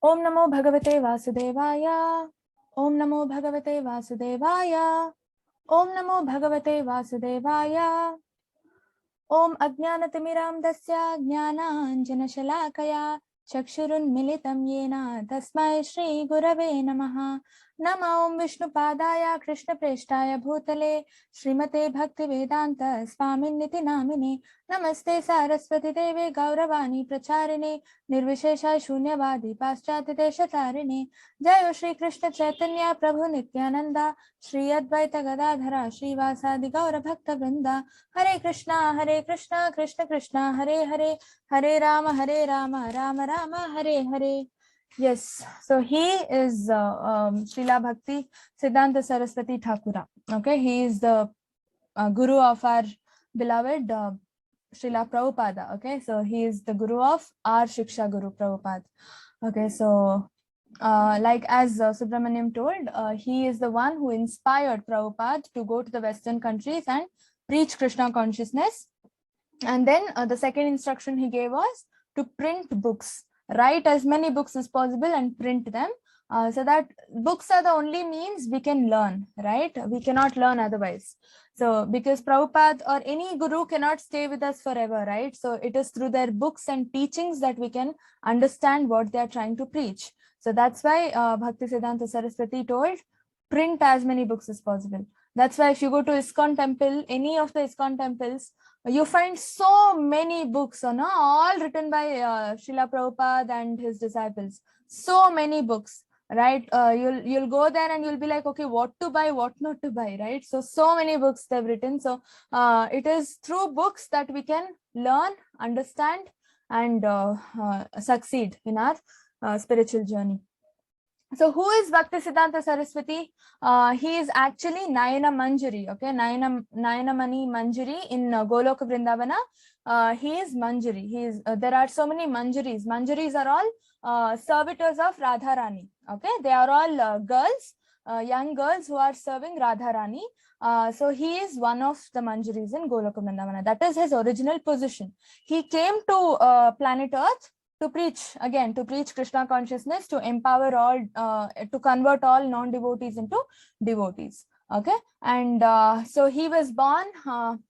Om Namo Bhagavate Vasudevaya. Om Namo Bhagavate Vasudevaya. Om Namo Bhagavate Vasudevaya. Om Ajnanatimiram Dasya Jnana Shalakaya Chakshurun Militam Yena Tasmai Shri Gurave Namaha. Nama Om Vishnu Padaya Krishna Preshtaya Bhutale Srimate Bhakti Vedanta Swamin Niti Namine Namaste Saraswati Deve Gauravani Pracharine Nirvishesha Shunyavadi Paschati Deshatarine Jayo Shri Krishna Chaitanya Prabhu Nityananda Shri Advaita Gadadhara Shri Vasadi Gaura Bhakta Vrinda Hare Krishna Krishna Krishna Hare Hare Hare Rama Rama Rama Hare Hare. Yes, so he is Srila Bhakti Siddhanta Saraswati Thakura. Okay, he is the guru of our beloved Srila Prabhupada. Okay, so he is the guru of our Shiksha Guru Prabhupada. Okay, so like as Subramaniam told, he is the one who inspired Prabhupada to go to the Western countries and preach Krishna consciousness. And then the second instruction he gave was to print books, write as many books as possible and print them, so that books are the only means we can learn, right? We cannot learn otherwise. So because Prabhupada or any guru cannot stay with us forever, right? So it is through their books and teachings that we can understand what they are trying to preach. So that's why Bhakti Siddhanta Saraswati told, print as many books as possible. That's why if you go to ISKCON temple, any of the ISKCON temples, you find so many books, all written by Srila Prabhupada and his disciples. So many books, right? You'll go there and you'll be like, okay, what to buy, what not to buy, right? So many books they've written. So it is through books that we can learn, understand, and succeed in our spiritual journey. So who is Bhakti Siddhanta Saraswati? He is actually Nayana Manjari, okay? Nayana Mani Manjari in Goloka Vrindavana. He is Manjari. He is. There are so many Manjaris. Manjaris are all servitors of Radha Rani, okay? They are all girls, young girls who are serving Radha Rani. So he is one of the Manjaris in Goloka Vrindavana. That is his original position. He came to planet Earth to preach Krishna consciousness, to empower all, to convert all non-devotees into devotees. Okay, and so he was born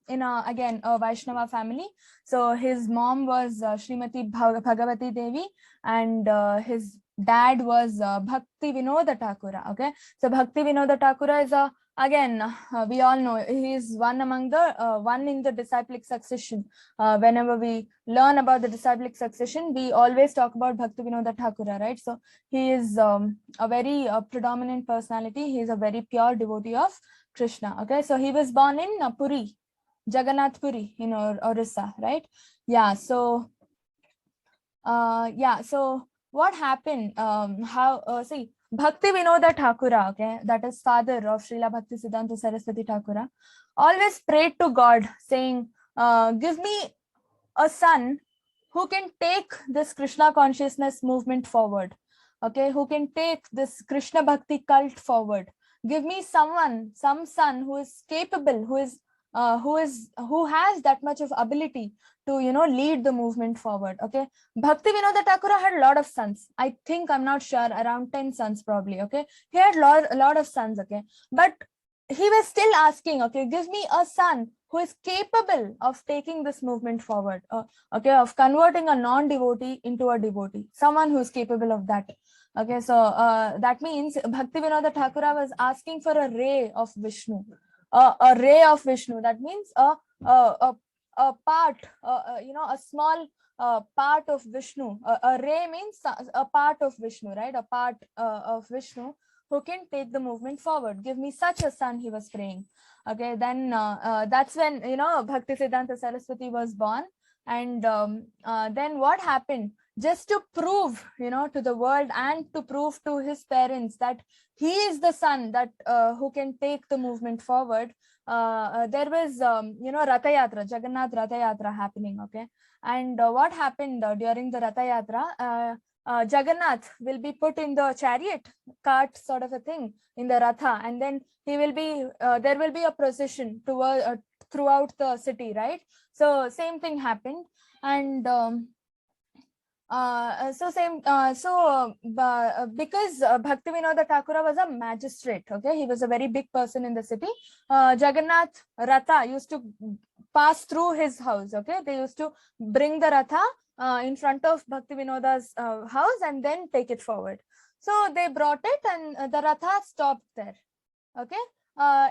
in a Vaishnava family. So his mom was Srimati Bhagavati Devi, and his dad was Bhakti Vinoda Thakura. Okay, so Bhakti Vinoda Thakura is we all know he is one among the one in the disciplic succession. Whenever we learn about the disciplic succession, we always talk about Bhakti Vinoda Thakura, right? So he is a very predominant personality. He is a very pure devotee of Krishna. Okay, so he was born in Puri, Jagannath Puri in Orissa, right? Yeah. So so what happened? See, Bhakti Vinoda Thakura, okay, that is father of Srila Bhakti Siddhanta Saraswati Thakura, always prayed to God saying, give me a son who can take this Krishna consciousness movement forward, okay, who can take this Krishna Bhakti cult forward. Give me some son who is capable, who has that much of ability to lead the movement forward. Okay, Bhakti Vinoda Thakura had a lot of sons. I think, I'm not sure, around 10 sons probably. Okay, he had a lot of sons. Okay, but he was still asking, okay, give me a son who is capable of taking this movement forward, okay, of converting a non-devotee into a devotee, someone who is capable of that. Okay, so that means Bhakti Vinoda Thakura was asking for a ray of Vishnu, a ray of Vishnu. That means a part, a small part of Vishnu. A ray means a part of Vishnu, right? A part of Vishnu who can take the movement forward. Give me such a son, he was praying. Okay, then that's when Bhakti Siddhanta Saraswati was born. And then what happened? Just to prove to the world and to prove to his parents that he is the son that who can take the movement forward, there was Ratha Yatra, Jagannath Ratha Yatra happening. Okay, and what happened during the Ratha Yatra, Jagannath will be put in the chariot cart sort of a thing in the Ratha, and then he will be there will be a procession throughout the city, right? So same thing happened. And Because Bhaktivinoda Thakura was a magistrate, okay, he was a very big person in the city. Jagannath Ratha used to pass through his house, okay, they used to bring the Ratha in front of Bhaktivinoda's house and then take it forward. So they brought it and the Ratha stopped there, okay.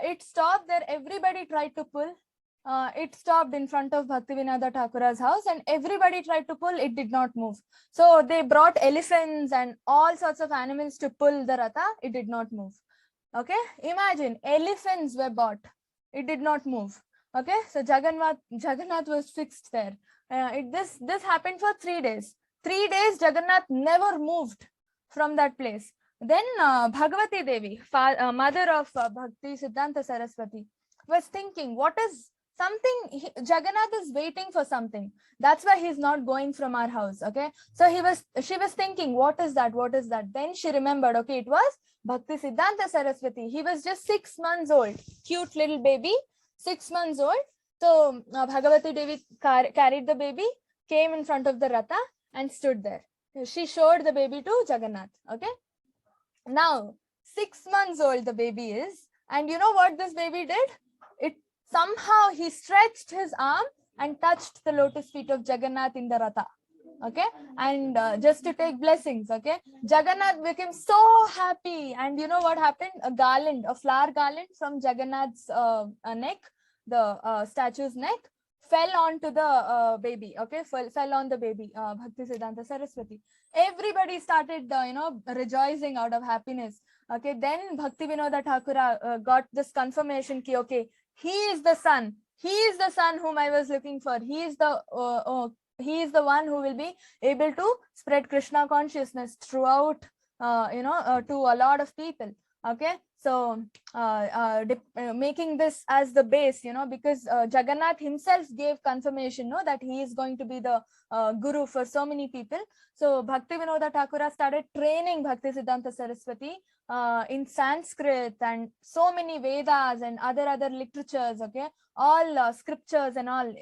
It stopped there, everybody tried to pull. It stopped in front of Bhaktivinoda Thakura's house and everybody tried to pull, it did not move. So they brought elephants and all sorts of animals to pull the Ratha, it did not move. Okay, imagine, elephants were bought, it did not move. Okay, so Jagannath was fixed there. This happened for 3 days. 3 days Jagannath never moved from that place. Then Bhagavati Devi, mother of Bhakti Siddhanta Saraswati, was thinking, what is something, Jagannath is waiting for something, that's why he's not going from our house. Okay, so she was thinking, what is that, then she remembered, okay, it was Bhakti Siddhanta Saraswati. He was just 6 months old, cute little baby, 6 months old. So Bhagavati Devi carried the baby, came in front of the Ratha and stood there. She showed the baby to Jagannath. Okay, now 6 months old the baby is, and you know what this baby did? Somehow he stretched his arm and touched the lotus feet of Jagannath in the Ratha. Okay, and just to take blessings. Okay, Jagannath became so happy, and you know what happened? A flower garland from Jagannath's neck, the statue's neck, fell onto the baby. Okay, fell on the baby, Bhakti Siddhanta Saraswati. Everybody started rejoicing out of happiness. Okay, then Bhaktivinoda Thakura got this confirmation ki, okay, he is the son whom I was looking for. He is the one who will be able to spread Krishna consciousness throughout to a lot of people. Okay, so making this as the base, because Jagannath himself gave confirmation, that he is going to be the guru for so many people. So Bhaktivinoda Thakura started training Bhakti Siddhanta Saraswati in Sanskrit and so many Vedas and other literatures. Okay, all scriptures and all.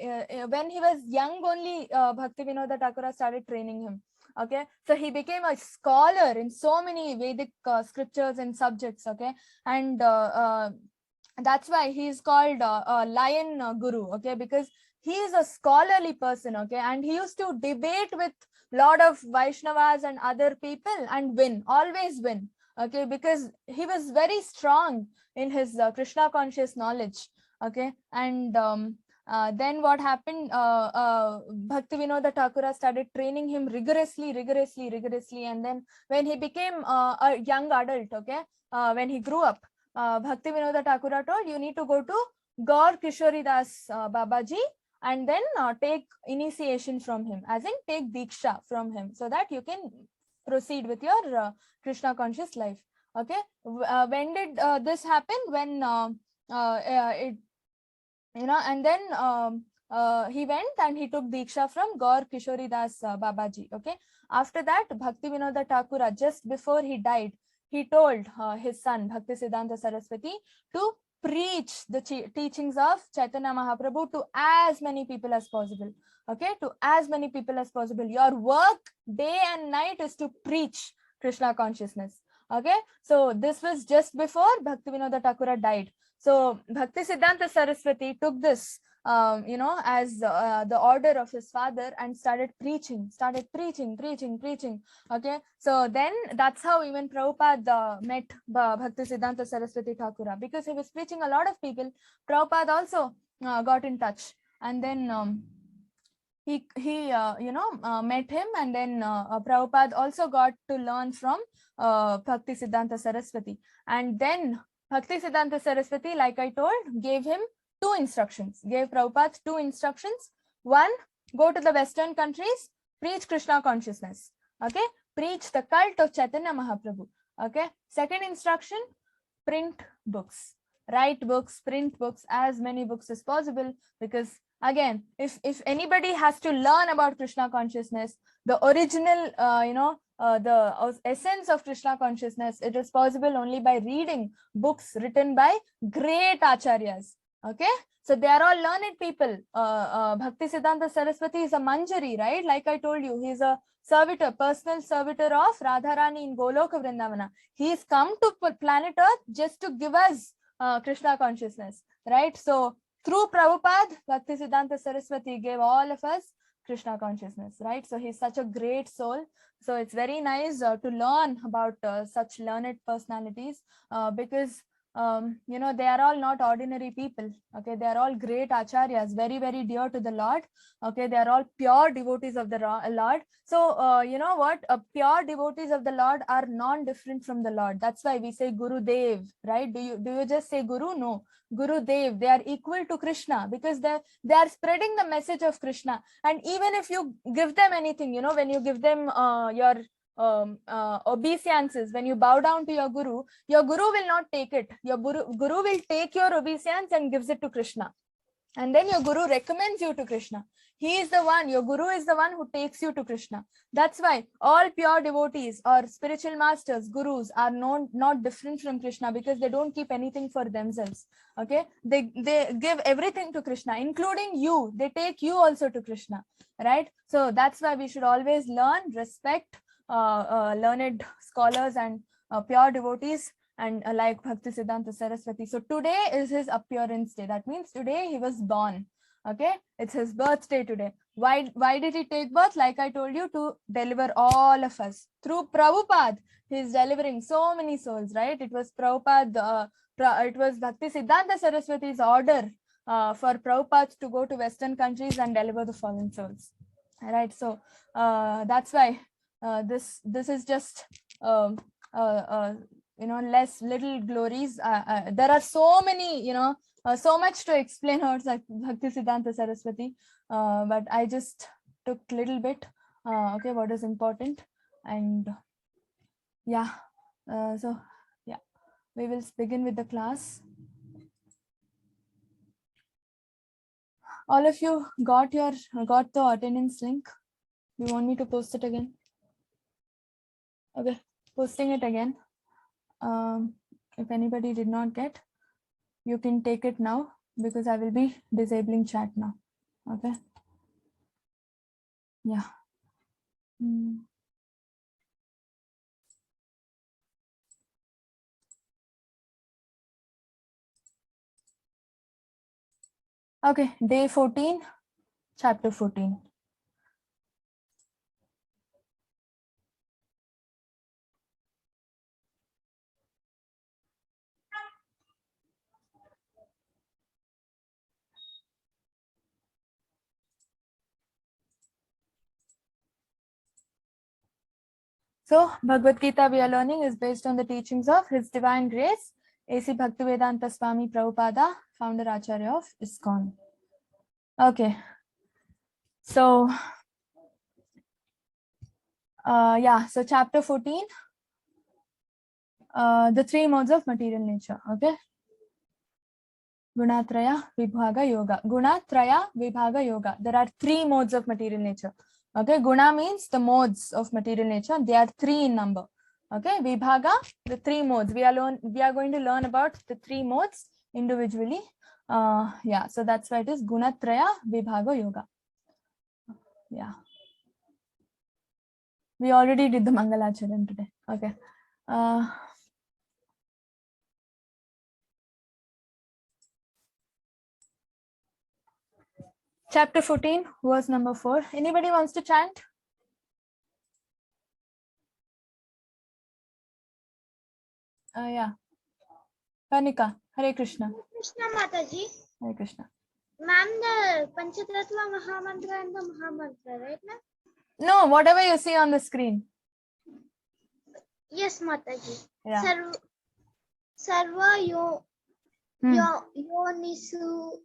When he was young only, Bhaktivinoda Thakura started training him. Okay, so he became a scholar in so many Vedic scriptures and subjects. Okay, and that's why he is called Lion Guru. Okay, because he is a scholarly person. Okay, and he used to debate with lot of Vaishnavas and other people and always win. Okay, because he was very strong in his Krishna conscious knowledge. Okay, and then what happened? Bhaktivinoda Thakura started training him rigorously, and then when he became a young adult, okay, when he grew up, Bhaktivinoda Thakura told, you need to go to Gaur Kishori Das Babaji and then take initiation from him, as in take Diksha from him, so that you can proceed with your Krishna conscious life. Okay, when did this happen? When and then he went and he took Diksha from Gaur Kishori Das Babaji. Okay, after that, Bhaktivinoda Thakura, just before he died, he told his son Bhakti Siddhanta Saraswati to preach the teachings of Chaitanya Mahaprabhu to as many people as possible. Okay, to as many people as possible. Your work day and night is to preach Krishna consciousness. Okay, so this was just before Bhaktivinoda Thakura died. So Bhakti Siddhanta Saraswati took this as the order of his father and started preaching. Okay, so then that's how even Prabhupada met Bhakti Siddhanta Saraswati Thakura, because he was preaching a lot of people. Prabhupada also got in touch, and then he met him, and then Prabhupada also got to learn from Bhakti Siddhanta Saraswati. And then Bhakti Siddhanta Saraswati, like I told, gave him gave Prabhupada 2 instructions. One, go to the Western countries, preach Krishna consciousness. Okay, preach the cult of Chaitanya Mahaprabhu. Okay, second instruction, print books, write books, print books, as many books as possible, because again, if anybody has to learn about Krishna consciousness, the original the essence of Krishna consciousness, it is possible only by reading books written by great acharyas. Okay, So they are all learned people. Bhakti Siddhanta Saraswati is a Manjari, right? Like I told you, he's a servitor, personal servitor of Radharani in Goloka Vrindavana. He's come to planet Earth just to give us Krishna consciousness, right? So through Prabhupada, Bhakti Siddhanta Saraswati gave all of us Krishna consciousness, right? So he's such a great soul. So it's very nice to learn about such learned personalities because they are all not ordinary people. Okay, they are all great acharyas, very, very dear to the Lord. Okay, they are all pure devotees of the Lord. So, you know what? Pure devotees of the Lord are non-different from the Lord. That's why we say Guru Dev, right? Do you just say Guru? No, Guru Dev. They are equal to Krishna because they are spreading the message of Krishna. And even if you give them anything, when you give them your obeisances, when you bow down to your guru will not take it. Your guru will take your obeisance and gives it to Krishna, and then your guru recommends you to Krishna. He is the one, your guru is the one who takes you to Krishna. That's why all pure devotees or spiritual masters, gurus, are not different from Krishna because they don't keep anything for themselves. Okay, they give everything to Krishna, including you. They take you also to Krishna, right? So that's why we should always learn, respect learned scholars and pure devotees, and like Bhakti Siddhanta Saraswati. So today is his appearance day. That means today he was born. Okay, it's his birthday today. Why did he take birth? Like I told you, to deliver all of us through Prabhupada. He is delivering so many souls, right? It was Prabhupada. It was Bhakti Siddhanta Saraswati's order for Prabhupada to go to Western countries and deliver the fallen souls. Right. So that's why this is just less little glories. There are so many, so much to explain about Bhakti Siddhanta Saraswati, but I just took little bit, okay, what is important. And yeah, so yeah, we will begin with the class. All of you got the attendance link? You want me to post it again? Okay, posting it again. If anybody did not get, you can take it now because I will be disabling chat now. Okay. Yeah. Okay, day 14, chapter 14. So, Bhagavad Gita we are learning is based on the teachings of His Divine Grace, A.C. Bhaktivedanta Swami Prabhupada, founder Acharya of ISKCON. Okay. So, so chapter 14, the three modes of material nature. Okay. Gunatraya, Vibhaga, Yoga. Gunatraya, Vibhaga, Yoga. There are three modes of material nature. Okay, Guna means the modes of material nature. They are three in number. Okay, Vibhaga, the three modes. We are going to learn about the three modes individually. Yeah, so that's why it is Gunatraya, Vibhaga, Yoga. Yeah. We already did the Mangalacharan today. Okay. Chapter 14, verse number 4. Anybody wants to chant? Yeah. Kanika, Hare Krishna. Krishna Mataji. Hare Krishna. Ma'am, the Panchatattva Mahamantra and the Mahamantra, right? No, whatever you see on the screen. Yes, Mataji. Yeah. Sarva Yonisu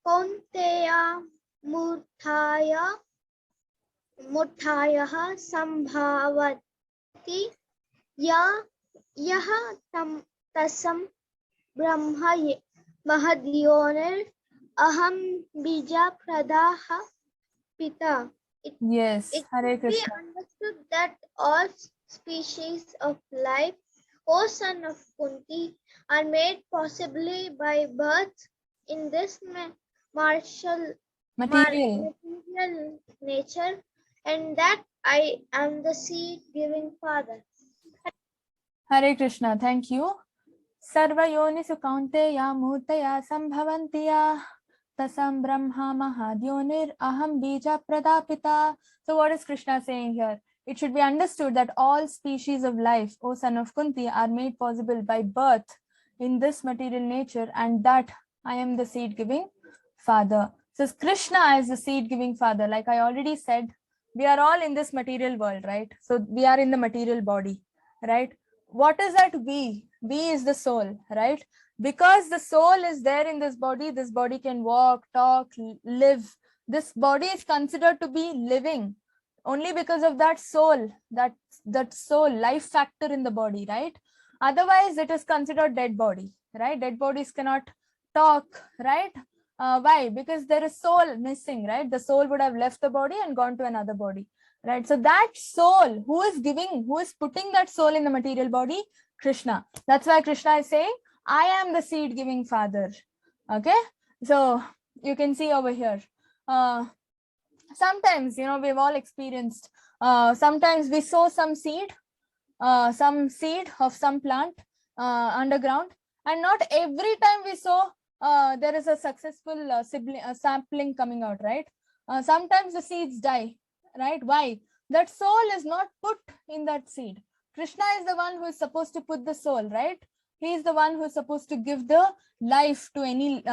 Kaunteya Murthaya Sambhavati Yaha Tasam Brahma Mahadyoner Aham Bija Pradaha Pita. Yes, Hare Krishna. It understood that all species of life, O son of Kunti, are made possibly by birth, in this martial Material. material nature, and that I am the seed giving father. Hare Krishna. Thank you. Sarva yonisu kaunteya murtaya sambhavantiya tasam brahma mahadionir aham bija pradapita. So what is Krishna saying here? It should be understood that all species of life, O son of Kunti, are made possible by birth in this material nature, and that I am the seed giving father. So Krishna is the seed giving father. Like I already said, we are all in this material world, right? So we are in the material body, right? What is that we? We is the soul, right? Because the soul is there in this body can walk, talk, live. This body is considered to be living only because of that soul, that soul life factor in the body, right? Otherwise it is considered dead body, right? Dead bodies cannot talk, right? Why? Because there is soul missing, right? The soul would have left the body and gone to another body, right? So that soul, who is putting that soul in the material body? Krishna. That's why Krishna is saying, I am the seed giving father. Okay, so you can see over here, sometimes, we've all experienced, sometimes we sow some seed of some plant underground, and not every time we sow there is a successful sapling coming out, right? Sometimes the seeds die, right? Why? That soul is not put in that seed. Krishna is the one who is supposed to put the soul, right? He is the one who is supposed to give the life to any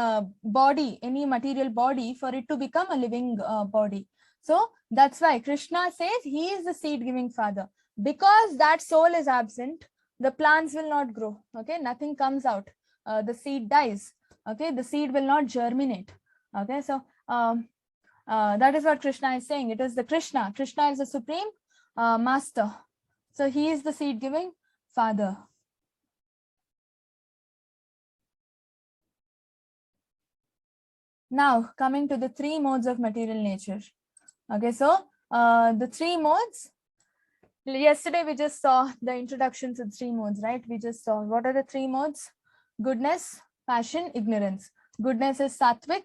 body, any material body, for it to become a living body. So that's why Krishna says he is the seed giving father. Because that soul is absent, the plants will not grow. Okay, nothing comes out. The seed dies. Okay, the seed will not germinate. Okay, so that is what Krishna is saying. It is the Krishna. Krishna is the supreme master. So he is the seed giving father. Now coming to the three modes of material nature. Okay, so the three modes. Yesterday we just saw the introduction to three modes, right? We just saw what are the three modes: goodness, passion, ignorance. Goodness is sattvic,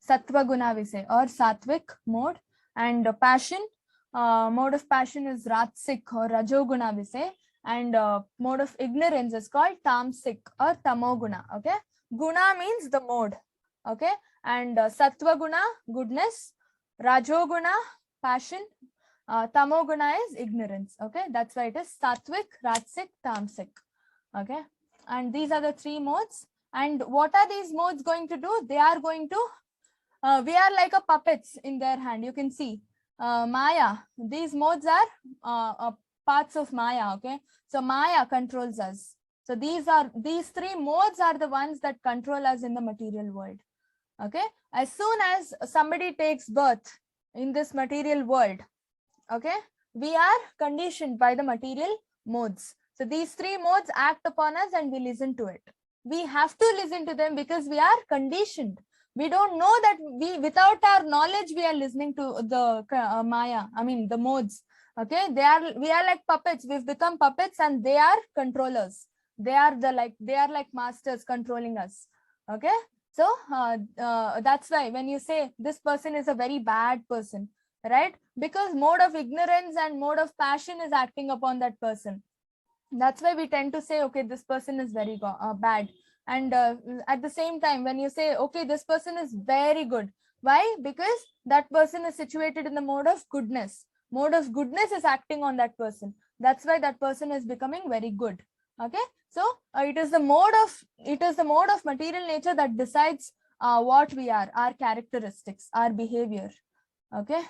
sattva guna we say, or sattvic mode, and passion, mode of passion is ratsik or rajoguna we say, and mode of ignorance is called tamsik or tamoguna. Okay, guna means the mode. Okay, and sattva guna, goodness, rajoguna, passion, tamoguna is ignorance. Okay, that's why it is sattvic, ratsik, tamsik. Okay, and these are the three modes. And what are these modes going to do? They are going to, we are like a puppets in their hand. You can see Maya. These modes are parts of Maya. Okay, so Maya controls us. So these three modes are the ones that control us in the material world. Okay, as soon as somebody takes birth in this material world, okay, we are conditioned by the material modes. So these three modes act upon us and we listen to it. We have to listen to them because we are conditioned. We don't know that without our knowledge, we are listening to the Maya, I mean the modes. Okay, we are like puppets. We've become puppets and they are controllers. They are like masters controlling us. Okay, so that's why when you say this person is a very bad person, right? Because mode of ignorance and mode of passion is acting upon that person. That's why we tend to say, okay, this person is very bad. And at the same time, when you say, okay, this person is very good. Why? Because that person is situated in the mode of goodness. Mode of goodness is acting on that person. That's why that person is becoming very good. Okay, so it is the mode of material nature that decides what we are, our characteristics, our behavior. Okay.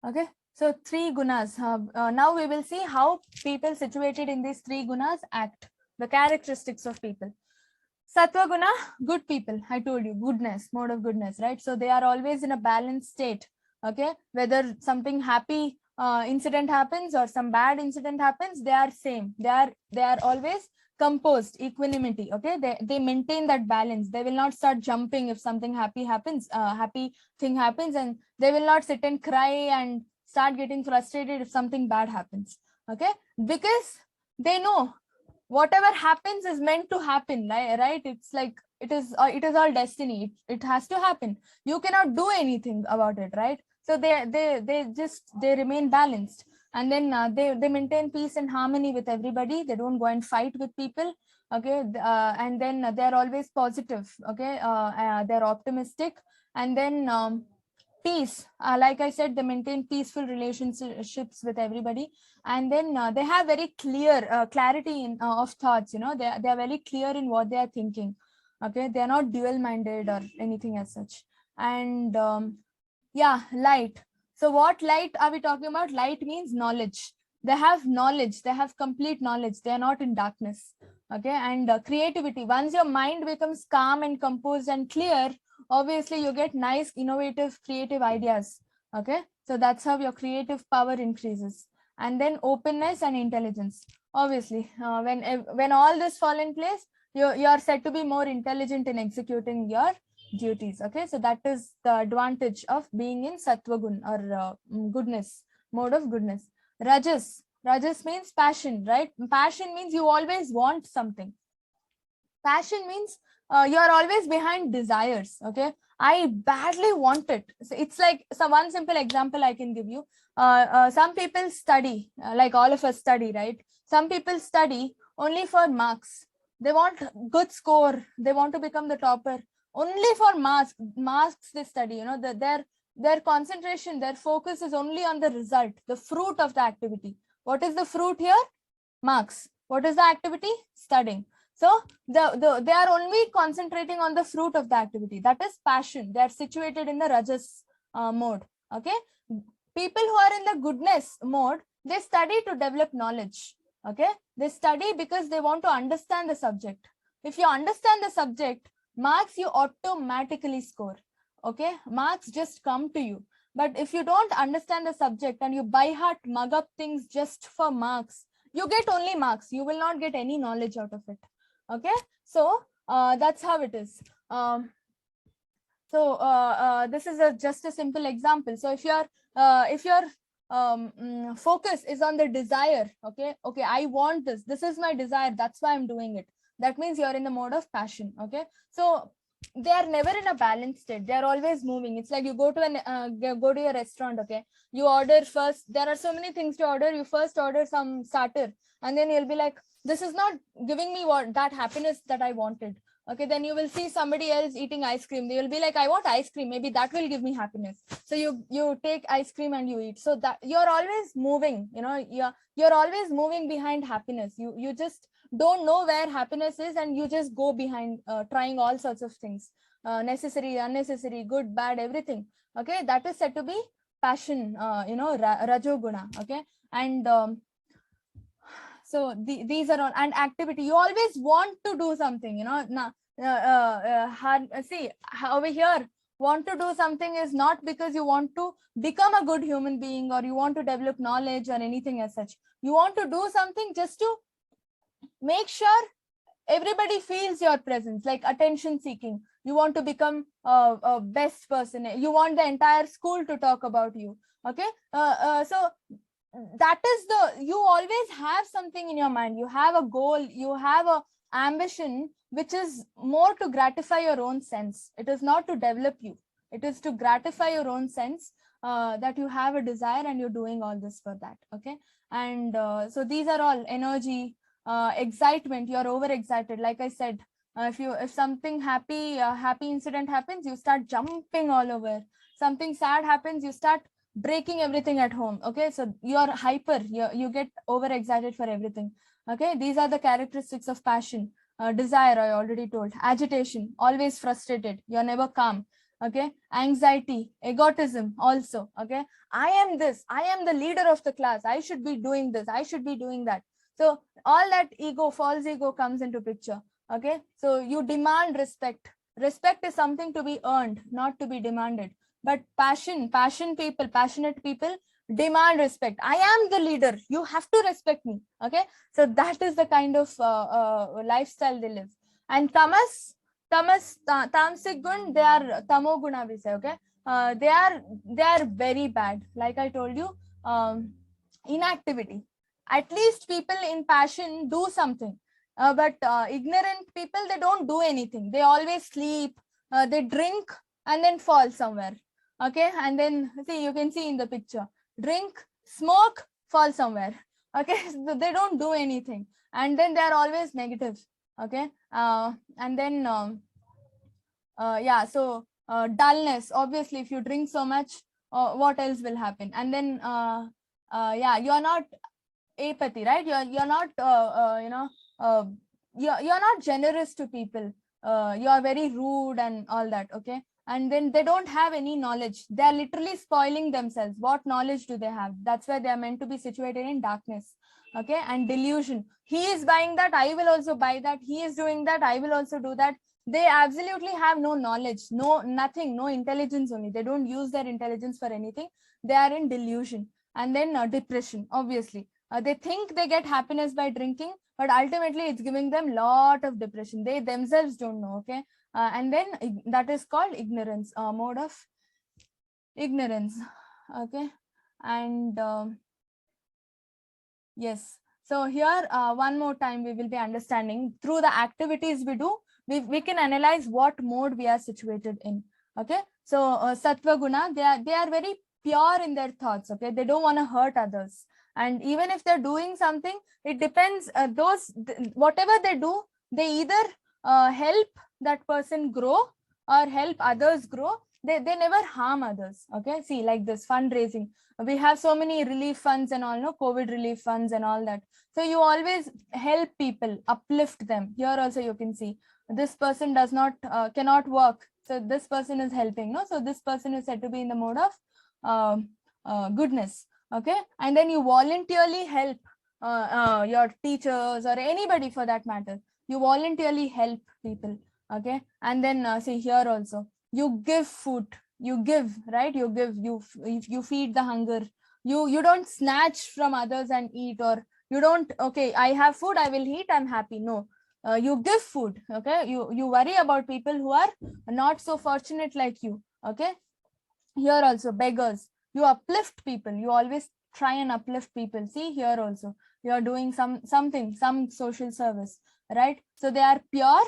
Okay, so three gunas. Now we will see how people situated in these three gunas act, the characteristics of people. Sattva guna, good people. I told you, goodness, mode of goodness, right? So they are always in a balanced state. Okay, whether something happy incident happens or some bad incident happens, they are same. They are always composed, equanimity. Okay, they maintain that balance. They will not start jumping if something happy thing happens, and they will not sit and cry and start getting frustrated if something bad happens. Okay, because they know whatever happens is meant to happen, right? It's like it is all destiny. It has to happen. You cannot do anything about it, right? So they remain balanced, and then they maintain peace and harmony with everybody. They don't go and fight with people, okay? And then they're always positive, okay? They're optimistic, and then peace, like I said, they maintain peaceful relationships with everybody, and then they have very clear clarity of thoughts. They are very clear in what they are thinking, okay? They are not dual minded or anything as such. And yeah, light. So what light are we talking about? Light means knowledge. They have knowledge, they have complete knowledge, they are not in darkness, okay? And creativity, once your mind becomes calm and composed and clear, obviously you get nice, innovative, creative ideas, okay? So that's how your creative power increases. And then openness and intelligence. Obviously, when all this fall in place, you are said to be more intelligent in executing your duties, okay? So that is the advantage of being in sattva gun, or goodness, mode of goodness. Rajas means passion, right? Passion means you always want something. Passion means you are always behind desires, okay? I badly want it. So it's like, so one simple example I can give you. Some people study, like all of us study, right? Some people study only for marks. They want good score, they want to become the topper. Only for marks they study, their concentration, their focus is only on the result, the fruit of the activity. What is the fruit here? Marks. What is the activity? Studying. So they are only concentrating on the fruit of the activity. That is passion. They are situated in the rajas mode. Okay. People who are in the goodness mode, they study to develop knowledge. Okay. They study because they want to understand the subject. If you understand the subject, marks you automatically score. Okay. Marks just come to you. But if you don't understand the subject and you by heart mug up things just for marks, you get only marks. You will not get any knowledge out of it. Okay, so that's how it is. This is just a simple example. So if your focus is on the desire, okay, I want this. This is my desire. That's why I'm doing it. That means you're in the mode of passion. Okay, so they are never in a balanced state. They are always moving. It's like you go to a restaurant. Okay, you order first. There are so many things to order. You first order some starter, and then you'll be like, this is not giving me that happiness that I wanted. Okay, then you will see somebody else eating ice cream. They will be like, I want ice cream. Maybe that will give me happiness. So you take ice cream and you eat. So that you're always moving. You're always moving behind happiness. You just don't know where happiness is, and you just go behind trying all sorts of things, necessary, unnecessary, good, bad, everything. Okay, that is said to be passion. Rajoguna. Okay, and so these are all, and activity. You always want to do something. See, over here, want to do something is not because you want to become a good human being or you want to develop knowledge or anything as such. You want to do something just to make sure everybody feels your presence, like attention seeking. You want to become a best person. You want the entire school to talk about you. Okay, so that is you always have something in your mind. You have a goal, you have a ambition, which is more to gratify your own sense. It is not to develop you. It is to gratify your own sense, that you have a desire and you're doing all this for that. Okay, and so these are all energy, excitement. You're overexcited, like I said. If something happy incident happens, you start jumping all over. Something sad happens, you start breaking everything at home. Okay, so you're hyper, you get overexcited for everything. Okay, these are the characteristics of passion. Desire, I already told. Agitation, always frustrated, you're never calm. Okay, anxiety, egotism also. Okay, I am this, I am the leader of the class, I should be doing this, I should be doing that. So all that ego, false ego, comes into picture. Okay, so you demand respect. Respect is something to be earned, not to be demanded. But passionate people demand respect. I am the leader, you have to respect me. Okay, so that is the kind of lifestyle they live. And tamasic gun, they are tamoguna, we say. Okay, they are very bad. Like I told you, inactivity. at least people in passion do something. But ignorant people, they don't do anything. They always sleep, they drink and then fall somewhere. Okay, and then see, you can see in the picture, drink, smoke, fall somewhere. Okay, so they don't do anything, and then they are always negative. Okay, and then yeah, so dullness, obviously if you drink so much, what else will happen? And then yeah, you're not apathy, right? You're not you're not generous to people. You're very rude and all that. Okay, and then they don't have any knowledge. They're literally spoiling themselves. What knowledge do they have? That's why they're meant to be situated in darkness. Okay, and delusion. He is buying that, I will also buy that. He is doing that, I will also do that. They absolutely have no knowledge, no nothing, no intelligence only. They don't use their intelligence for anything. They are in delusion. And then depression, obviously. They think they get happiness by drinking, but ultimately it's giving them lot of depression. They themselves don't know. Okay, and then that is called ignorance, mode of ignorance. Okay, and yes, so here one more time we will be understanding through the activities we do. We can analyze what mode we are situated in. Okay, so sattva guna, they are very pure in their thoughts. Okay, they don't want to hurt others, and even if they're doing something, it depends. Whatever they do, they either help that person grow or help others grow. They never harm others. Okay, see, like this fundraising, we have so many relief funds and all, no, COVID relief funds and all that. So you always help people, uplift them. Here also you can see this person does not cannot work, so this person is helping, no? So this person is said to be in the mode of goodness. Okay, and then you voluntarily help your teachers or anybody for that matter. You voluntarily help people. Okay, and then see here also, you give food, you give, right? You give, you feed the hunger. You don't snatch from others and eat, or you don't, okay, I have food, I will eat, I'm happy. No, you give food. Okay, you worry about people who are not so fortunate like you. Okay, here also beggars, you uplift people. You always try and uplift people. See here also, you are doing some social service, right? So they are pure,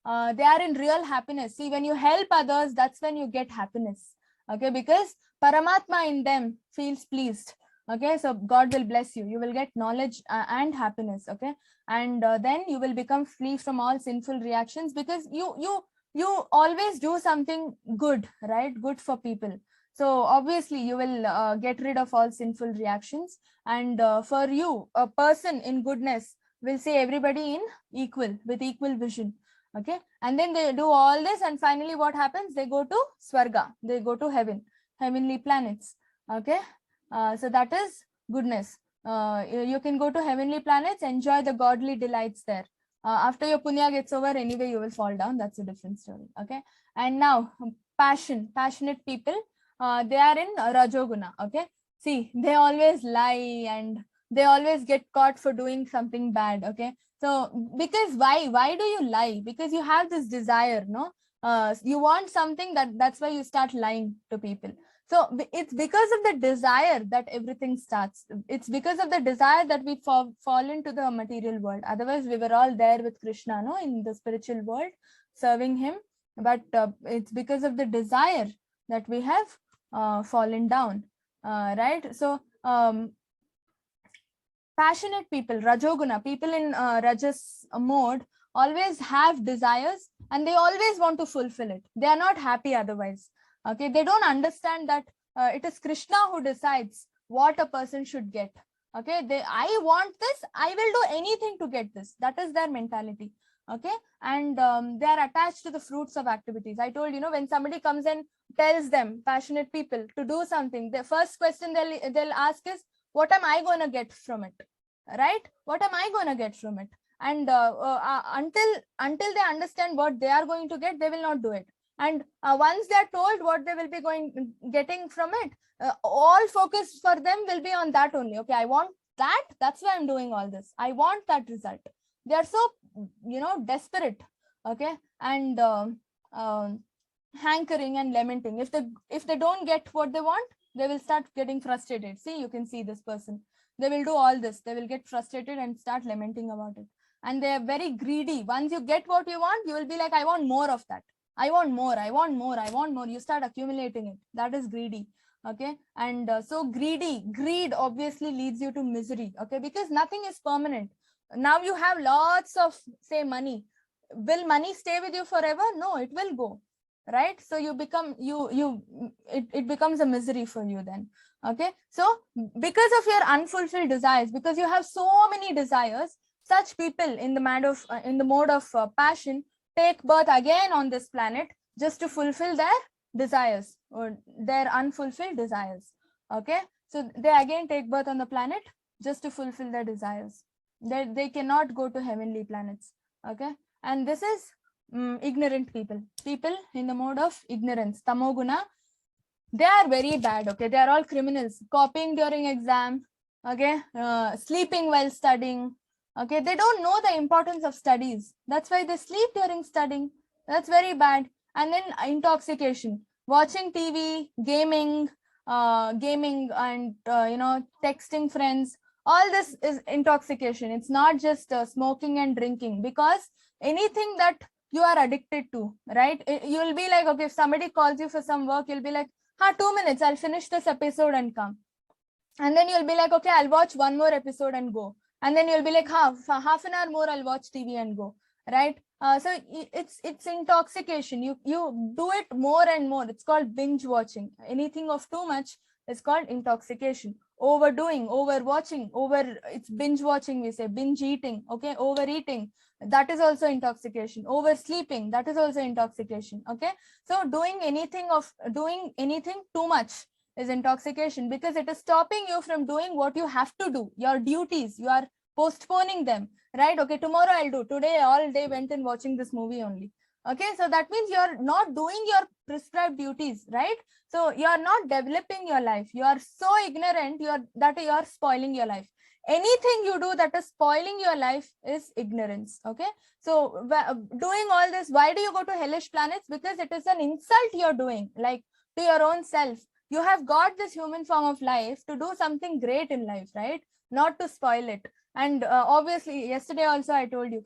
they are in real happiness. See, when you help others, that's when you get happiness. Okay, because Paramatma in them feels pleased. Okay, so God will bless you. You will get knowledge and happiness. Okay, and then you will become free from all sinful reactions, because you always do something good, right? Good for people. So obviously you will get rid of all sinful reactions. And for you, a person in goodness will see everybody in equal, with equal vision. Okay, and then they do all this, and finally what happens? They go to Swarga, they go to heaven, heavenly planets. Okay, so that is goodness. You can go to heavenly planets, enjoy the godly delights there. After your punya gets over, anyway you will fall down. That's a different story. Okay, and now passionate people, they are in Rajoguna. Okay, see, they always lie and they always get caught for doing something bad. Okay, so because why do you lie? Because you have this desire, no? You want something, that's why you start lying to people. So it's because of the desire that everything starts. It's because of the desire that we fall into the material world. Otherwise, we were all there with Krishna, no, in the spiritual world, serving him. But it's because of the desire that we have fallen down, right? So passionate people, Rajoguna, people in Rajas mode, always have desires and they always want to fulfill it. They are not happy otherwise. Okay, they don't understand that it is Krishna who decides what a person should get. Okay, I want this, I will do anything to get this. That is their mentality. Okay, and they are attached to the fruits of activities. I told you, when somebody comes and tells them, passionate people, to do something, the first question they'll ask is, what am I going to get from it? Right? What am I going to get from it? And until they understand what they are going to get, they will not do it. And once they are told what they will be getting from it, all focus for them will be on that only. Okay, I want that, that's why I'm doing all this. I want that result. They are so desperate. Okay, and hankering and lamenting. If they don't get what they want, they will start getting frustrated. See, you can see this person. They will do all this. They will get frustrated and start lamenting about it. And they are very greedy. Once you get what you want, you will be like, I want more of that. I want more, I want more, I want more. You start accumulating it. That is greedy. Okay. And so greed obviously leads you to misery. Okay. Because nothing is permanent. Now you have lots of, say, money. Will money stay with you forever? No, it will go. Right. So you become, it becomes a misery for you then. Okay. So because of your unfulfilled desires, because you have so many desires, such people in the mode of passion take birth again on this planet just to fulfill their desires or their unfulfilled desires. Okay. So they again take birth on the planet just to fulfill their desires. They cannot go to heavenly planets. Okay. And this is ignorant people in the mode of ignorance, tamoguna. They are very bad. Okay. They are all criminals, copying during exam. Okay. Sleeping while studying. Okay. They don't know the importance of studies. That's why they sleep during studying. That's very bad. And then intoxication, watching TV, gaming and texting friends. All this is intoxication. It's not just smoking and drinking, because anything that you are addicted to, right? You will be like, okay, if somebody calls you for some work, you'll be like, 2 minutes, I'll finish this episode and come. And then you'll be like, okay, I'll watch one more episode and go. And then you'll be like, half an hour more, I'll watch TV and go, right? So it's intoxication. You do it more and more. It's called binge watching. Anything of too much is called intoxication. Overdoing, overwatching, it's binge watching, we say, binge eating. Okay. Overeating, that is also intoxication. Oversleeping, that is also intoxication. Okay. So doing anything too much is intoxication, because it is stopping you from doing what you have to do, your duties. You are postponing them, right? Okay, tomorrow I'll do. Today all day went in watching this movie only. Okay, so that means you're not doing your prescribed duties, right? So you're not developing your life. You are so ignorant that you're spoiling your life. Anything you do that is spoiling your life is ignorance. Okay, so doing all this, why do you go to hellish planets? Because it is an insult you're doing, like, to your own self. You have got this human form of life to do something great in life, right? Not to spoil it. And obviously, yesterday also I told you,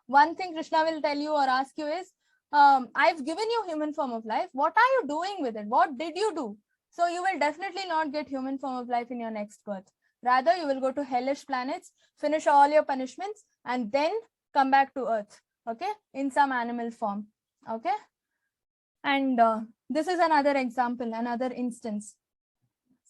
one thing Krishna will tell you or ask you is, I've given you human form of life. What are you doing with it? What did you do? So you will definitely not get human form of life in your next birth. Rather, you will go to hellish planets, finish all your punishments, and then come back to earth, okay, in some animal form. Okay. And this is another example, another instance.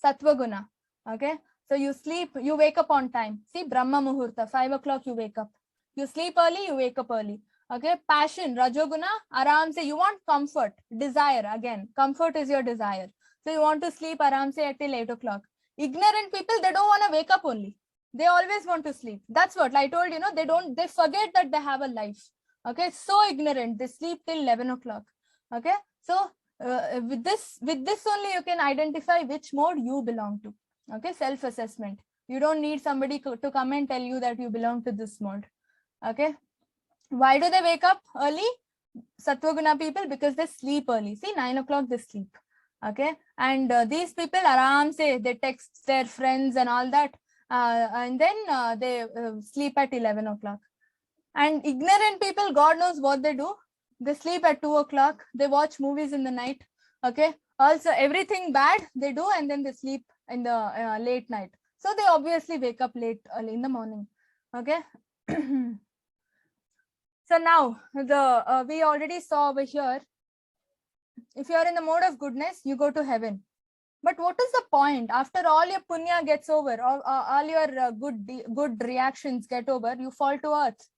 Sattva guna. Okay. So you sleep, you wake up on time. See, Brahma Muhurta, 5 o'clock you wake up. You sleep early, you wake up early. Okay. Passion, Rajoguna, aram se, you want comfort, desire. Again, comfort is your desire. So you want to sleep aram se till 8 o'clock. Ignorant people, they don't want to wake up only. They always want to sleep. That's what I told you, they forget that they have a life. Okay. So ignorant, they sleep till 11 o'clock. Okay. So with this only you can identify which mode you belong to. Okay. Self-assessment. You don't need somebody to come and tell you that you belong to this mode. Okay. Why do they wake up early? Sattva-guna people, because they sleep early. See, 9 o'clock they sleep. Okay. And these people, aram se, they text their friends and all that. And then they sleep at 11 o'clock. And ignorant people, God knows what they do. They sleep at 2 o'clock. They watch movies in the night. Okay. Also, everything bad they do, and then they sleep in the late night. So they obviously wake up late, early in the morning. Okay. So now we already saw over here, if you are in the mode of goodness, you go to heaven. But what is the point? After all your punya gets over, all your good reactions get over, you fall to earth,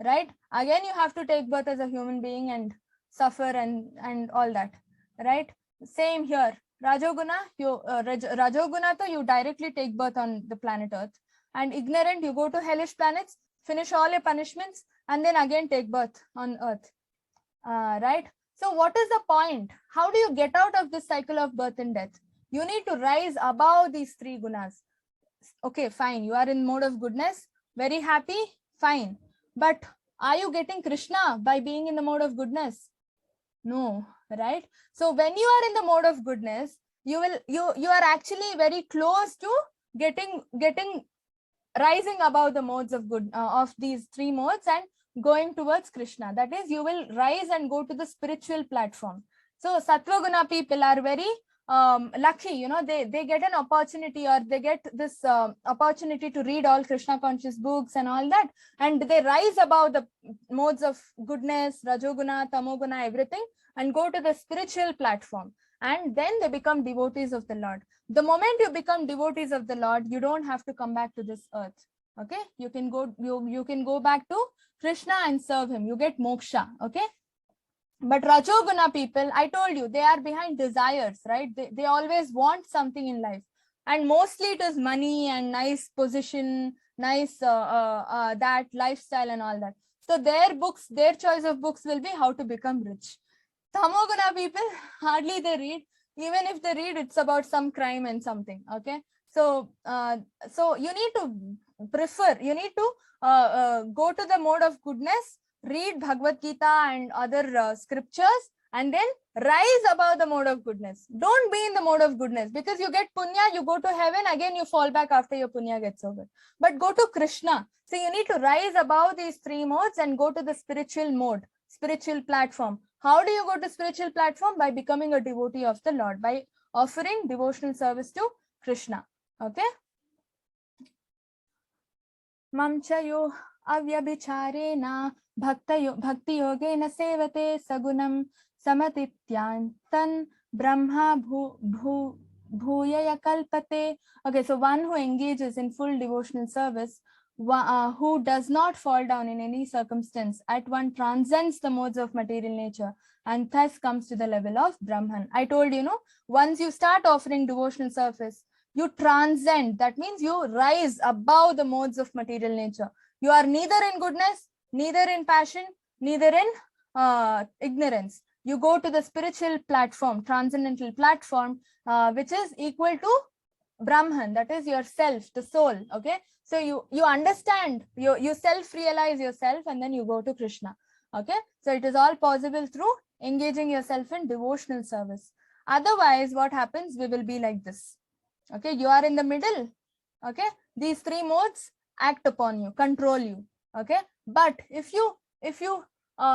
right? Again, you have to take birth as a human being and suffer and all that, right? Same here. Rajoguna, you directly take birth on the planet Earth. And ignorant, you go to hellish planets, finish all your punishments, and then again take birth on Earth, right? So what is the point? How do you get out of this cycle of birth and death? You need to rise above these 3 gunas. Okay, fine. You are in mode of goodness. Very happy. Fine. But are you getting Krishna by being in the mode of goodness? No, right? So when you are in the mode of goodness, you are actually very close to getting rising above the modes of good, of these three modes, and going towards Krishna. That is, you will rise and go to the spiritual platform. So Sattva Guna people are very lucky, you know, they get an opportunity, or they get this opportunity to read all Krishna conscious books and all that, and they rise above the modes of goodness, Rajoguna, Tamoguna, everything, and go to the spiritual platform, and then they become devotees of the Lord. The moment you become devotees of the Lord, you don't have to come back to this earth. Okay, you can go back to Krishna and serve him. You get moksha. Okay. But Rajoguna people, I told you, they are behind desires, right? They always want something in life. And mostly it is money and nice position, nice that lifestyle and all that. So their choice of books will be how to become rich. Tamoguna people, hardly they read. Even if they read, it's about some crime and something. Okay. So you need to go to the mode of goodness, read Bhagavad Gita and other scriptures, and then rise above the mode of goodness. Don't be in the mode of goodness, because you get punya, you go to heaven, again you fall back after your punya gets over. But go to Krishna. So you need to rise above these three modes and go to the spiritual mode, spiritual platform. How do you go to spiritual platform? By becoming a devotee of the Lord, by offering devotional service to Krishna. Okay. Mamchayo avyabhicharena bhakti yogena sevate sagunam samatityantan brahma bhuyaya kalpate. Okay, so one who engages in full devotional service, who does not fall down in any circumstance, at one transcends the modes of material nature and thus comes to the level of Brahman. I told you, once you start offering devotional service, you transcend. That means you rise above the modes of material nature. You are neither in goodness, neither in passion, neither in ignorance. You go to the spiritual platform, transcendental platform, which is equal to Brahman, that is yourself, the soul. Okay, so you understand, you self-realize yourself, and then you go to Krishna. Okay, so it is all possible through engaging yourself in devotional service. Otherwise, what happens? We will be like this. Okay, you are in the middle. Okay, these three modes act upon you, control you. Okay, but if you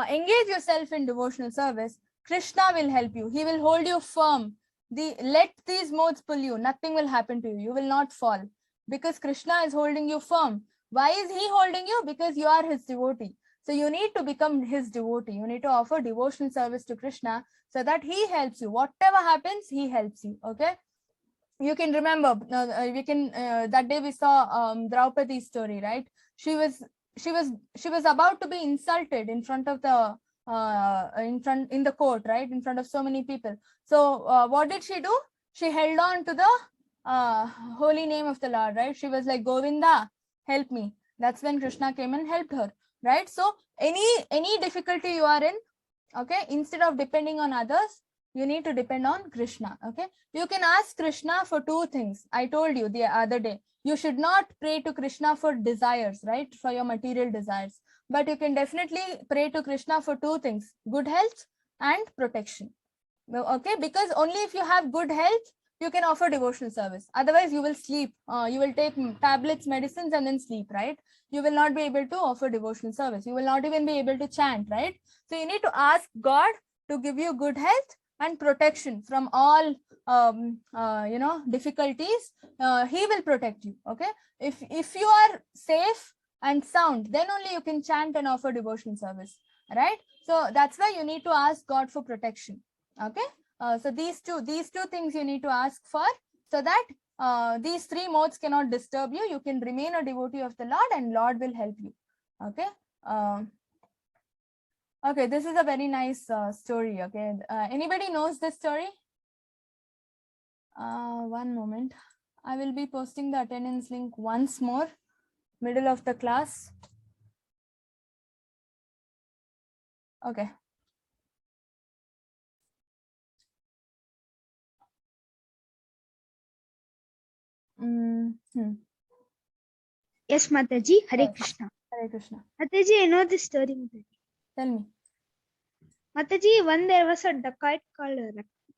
engage yourself in devotional service, Krishna will help you. He will hold you firm. Let these modes pull you. Nothing will happen to you. You will not fall, because Krishna is holding you firm. Why is he holding you? Because you are his devotee. So you need to become his devotee. You need to offer devotional service to Krishna so that he helps you. Whatever happens, he helps you. Okay. You can remember, that day we saw Draupadi's story, right? She was about to be insulted in front of the in the court, right? In front of so many people. So what did she do? She held on to the holy name of the Lord, right? She was like, Govinda, help me. That's when Krishna came and helped her, right? So any difficulty you are in, okay, instead of depending on others, you need to depend on Krishna. Okay, you can ask Krishna for two things. I told you the other day, you should not pray to Krishna for desires, right? For your material desires, but you can definitely pray to Krishna for two things: good health and protection. Okay, because only if you have good health, you can offer devotional service. Otherwise, you will sleep. You will take tablets, medicines, and then sleep, right? You will not be able to offer devotional service. You will not even be able to chant, right? So you need to ask God to give you good health and protection from all difficulties. He will protect you. Okay, if you are safe and sound, then only you can chant and offer devotional service, right? So that's why you need to ask God for protection. Okay, so these two things you need to ask for, so that these three modes cannot disturb you. You can remain a devotee of the Lord, and Lord will help you. Okay. Okay, this is a very nice story. Okay, anybody knows this story? One moment. I will be posting the attendance link once more, middle of the class. Okay. Yes, Mataji. Hare Krishna. Hare Krishna. Mataji, I know this story, Mataji. Tell me. Mataji, one there was a dacoit called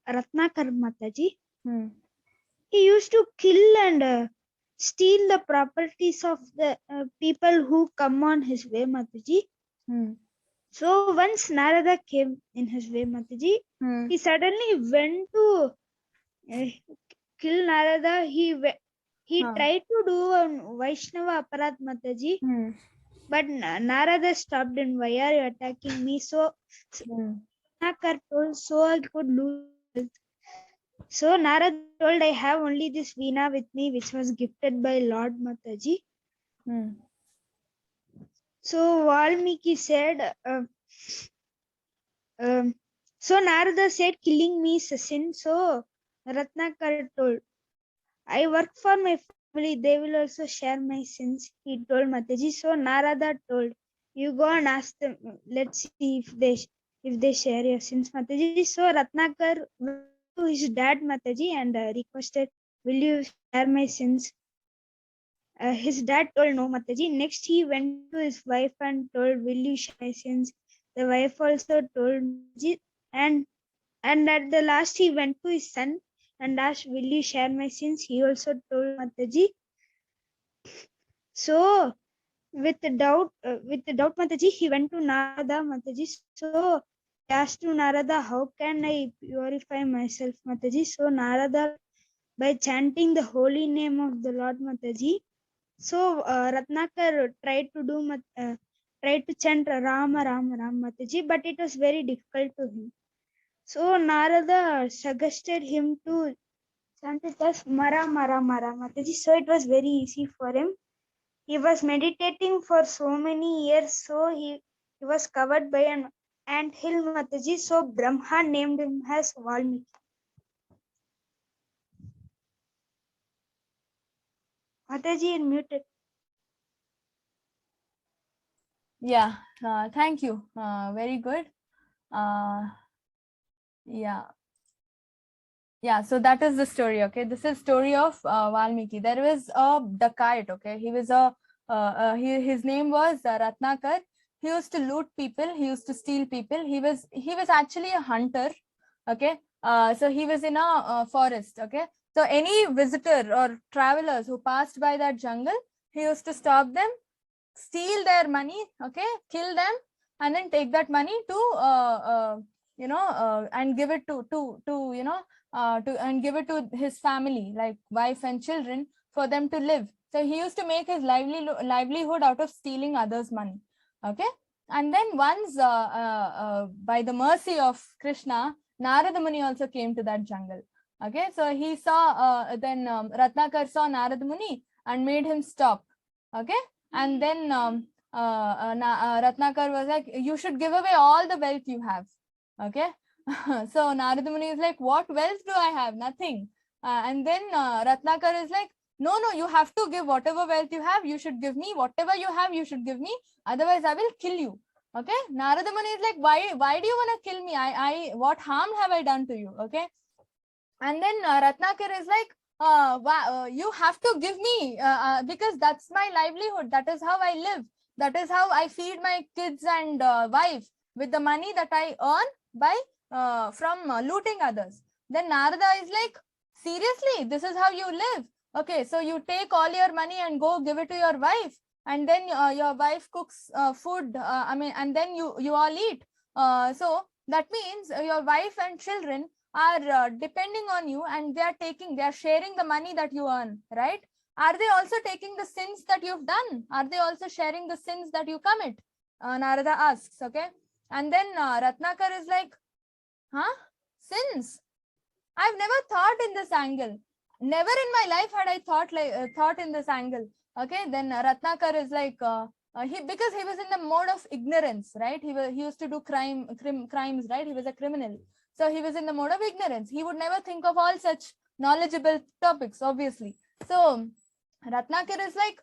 Ratnakar, Mataji. Hmm. He used to kill and steal the properties of the people who come on his way, Mataji. So once Narada came in his way, Mataji, he suddenly went to kill Narada. He tried to do a Vaishnava aparat, Mataji, but Narada stopped him. Why are you attacking me? So Ratnakar told, so I could lose. So Narada told, I have only this veena with me, which was gifted by Lord Mataji. So Valmiki said, so Narada said, killing me is a sin. So Ratnakar told, I work for my family, they will also share my sins. He told Mataji. So Narada told, you go and ask them, let's see if they share your sins, Mataji. So Ratnakar went to his dad, Mataji, and requested, will you share my sins? His dad told no, Mataji. Next he went to his wife and told, will you share my sins? The wife also told Mataji, and at the last he went to his son and asked, will you share my sins? He also told Mataji. So with the doubt Mataji, he went to Narada, Mataji. So he asked to Narada, how can I purify myself, Mataji? So Narada, by chanting the holy name of the Lord, Mataji. So Ratnakar tried to chant Rama Rama Rama, Mataji, but it was very difficult to him. So Narada suggested him to chant it as Mara Mara Mara, Mataji. So it was very easy for him. He was meditating for so many years, so he was covered by an anthill, Mataji. So Brahma named him as Valmiki. Mataji, you're muted. Yeah, thank you. Very good. Yeah, so that is the story. Okay, this is story of Valmiki. There was a dacoit. Okay, he was his name was Ratnakar. He used to loot people. He used to steal people. He was actually a hunter. Okay, so he was in a forest. Okay, so any visitor or travelers who passed by that jungle, he used to stop them, steal their money, okay, kill them, and then take that money to and give it to and give it to his family, like wife and children, for them to live. So he used to make his livelihood out of stealing others' money. Okay, and then once by the mercy of Krishna, Narada Muni also came to that jungle. Okay, so he saw Ratnakar saw Narada Muni and made him stop. Okay, and then Ratnakar was like, you should give away all the wealth you have. Okay, so Narada Muni is like, what wealth do I have? Nothing. And then Ratnakar is like, no, you have to give whatever wealth you have. You should give me whatever you have. You should give me. Otherwise, I will kill you. Okay, Narada Muni is like, why do you want to kill me? What harm have I done to you? Okay, and then Ratnakar is like, you have to give me because that's my livelihood. That is how I live. That is how I feed my kids and wife with the money that I earn by from looting others. Then Narada is like, seriously, this is how you live? Okay, so you take all your money and go give it to your wife, and then your wife cooks food. And then you all eat. So that means your wife and children are depending on you, and they are sharing the money that you earn, right? Are they also taking the sins that you've done? Are they also sharing the sins that you commit? Narada asks. Okay, and then Ratnakar is like, sins? I've never thought in this angle. Never in my life had I thought in this angle. Okay, then Ratnakar is like, because he was in the mode of ignorance, right? He used to do crimes, right? He was a criminal. So he was in the mode of ignorance. He would never think of all such knowledgeable topics, obviously. So Ratnakar is like,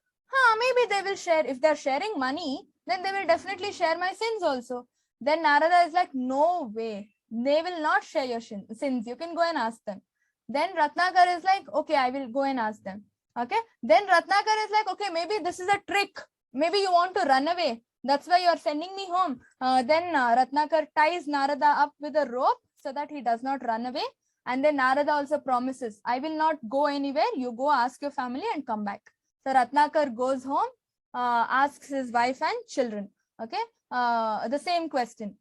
maybe they will share. If they're sharing money, then they will definitely share my sins also. Then Narada is like, no way. They will not share your sins. You can go and ask them. Then Ratnakar is like, okay, I will go and ask them. Okay. Then Ratnakar is like, okay, maybe this is a trick. Maybe you want to run away. That's why you're sending me home. Then Ratnakar ties Narada up with a rope so that he does not run away. And then Narada also promises, I will not go anywhere. You go ask your family and come back. So Ratnakar goes home, asks his wife and children. Okay, the same question.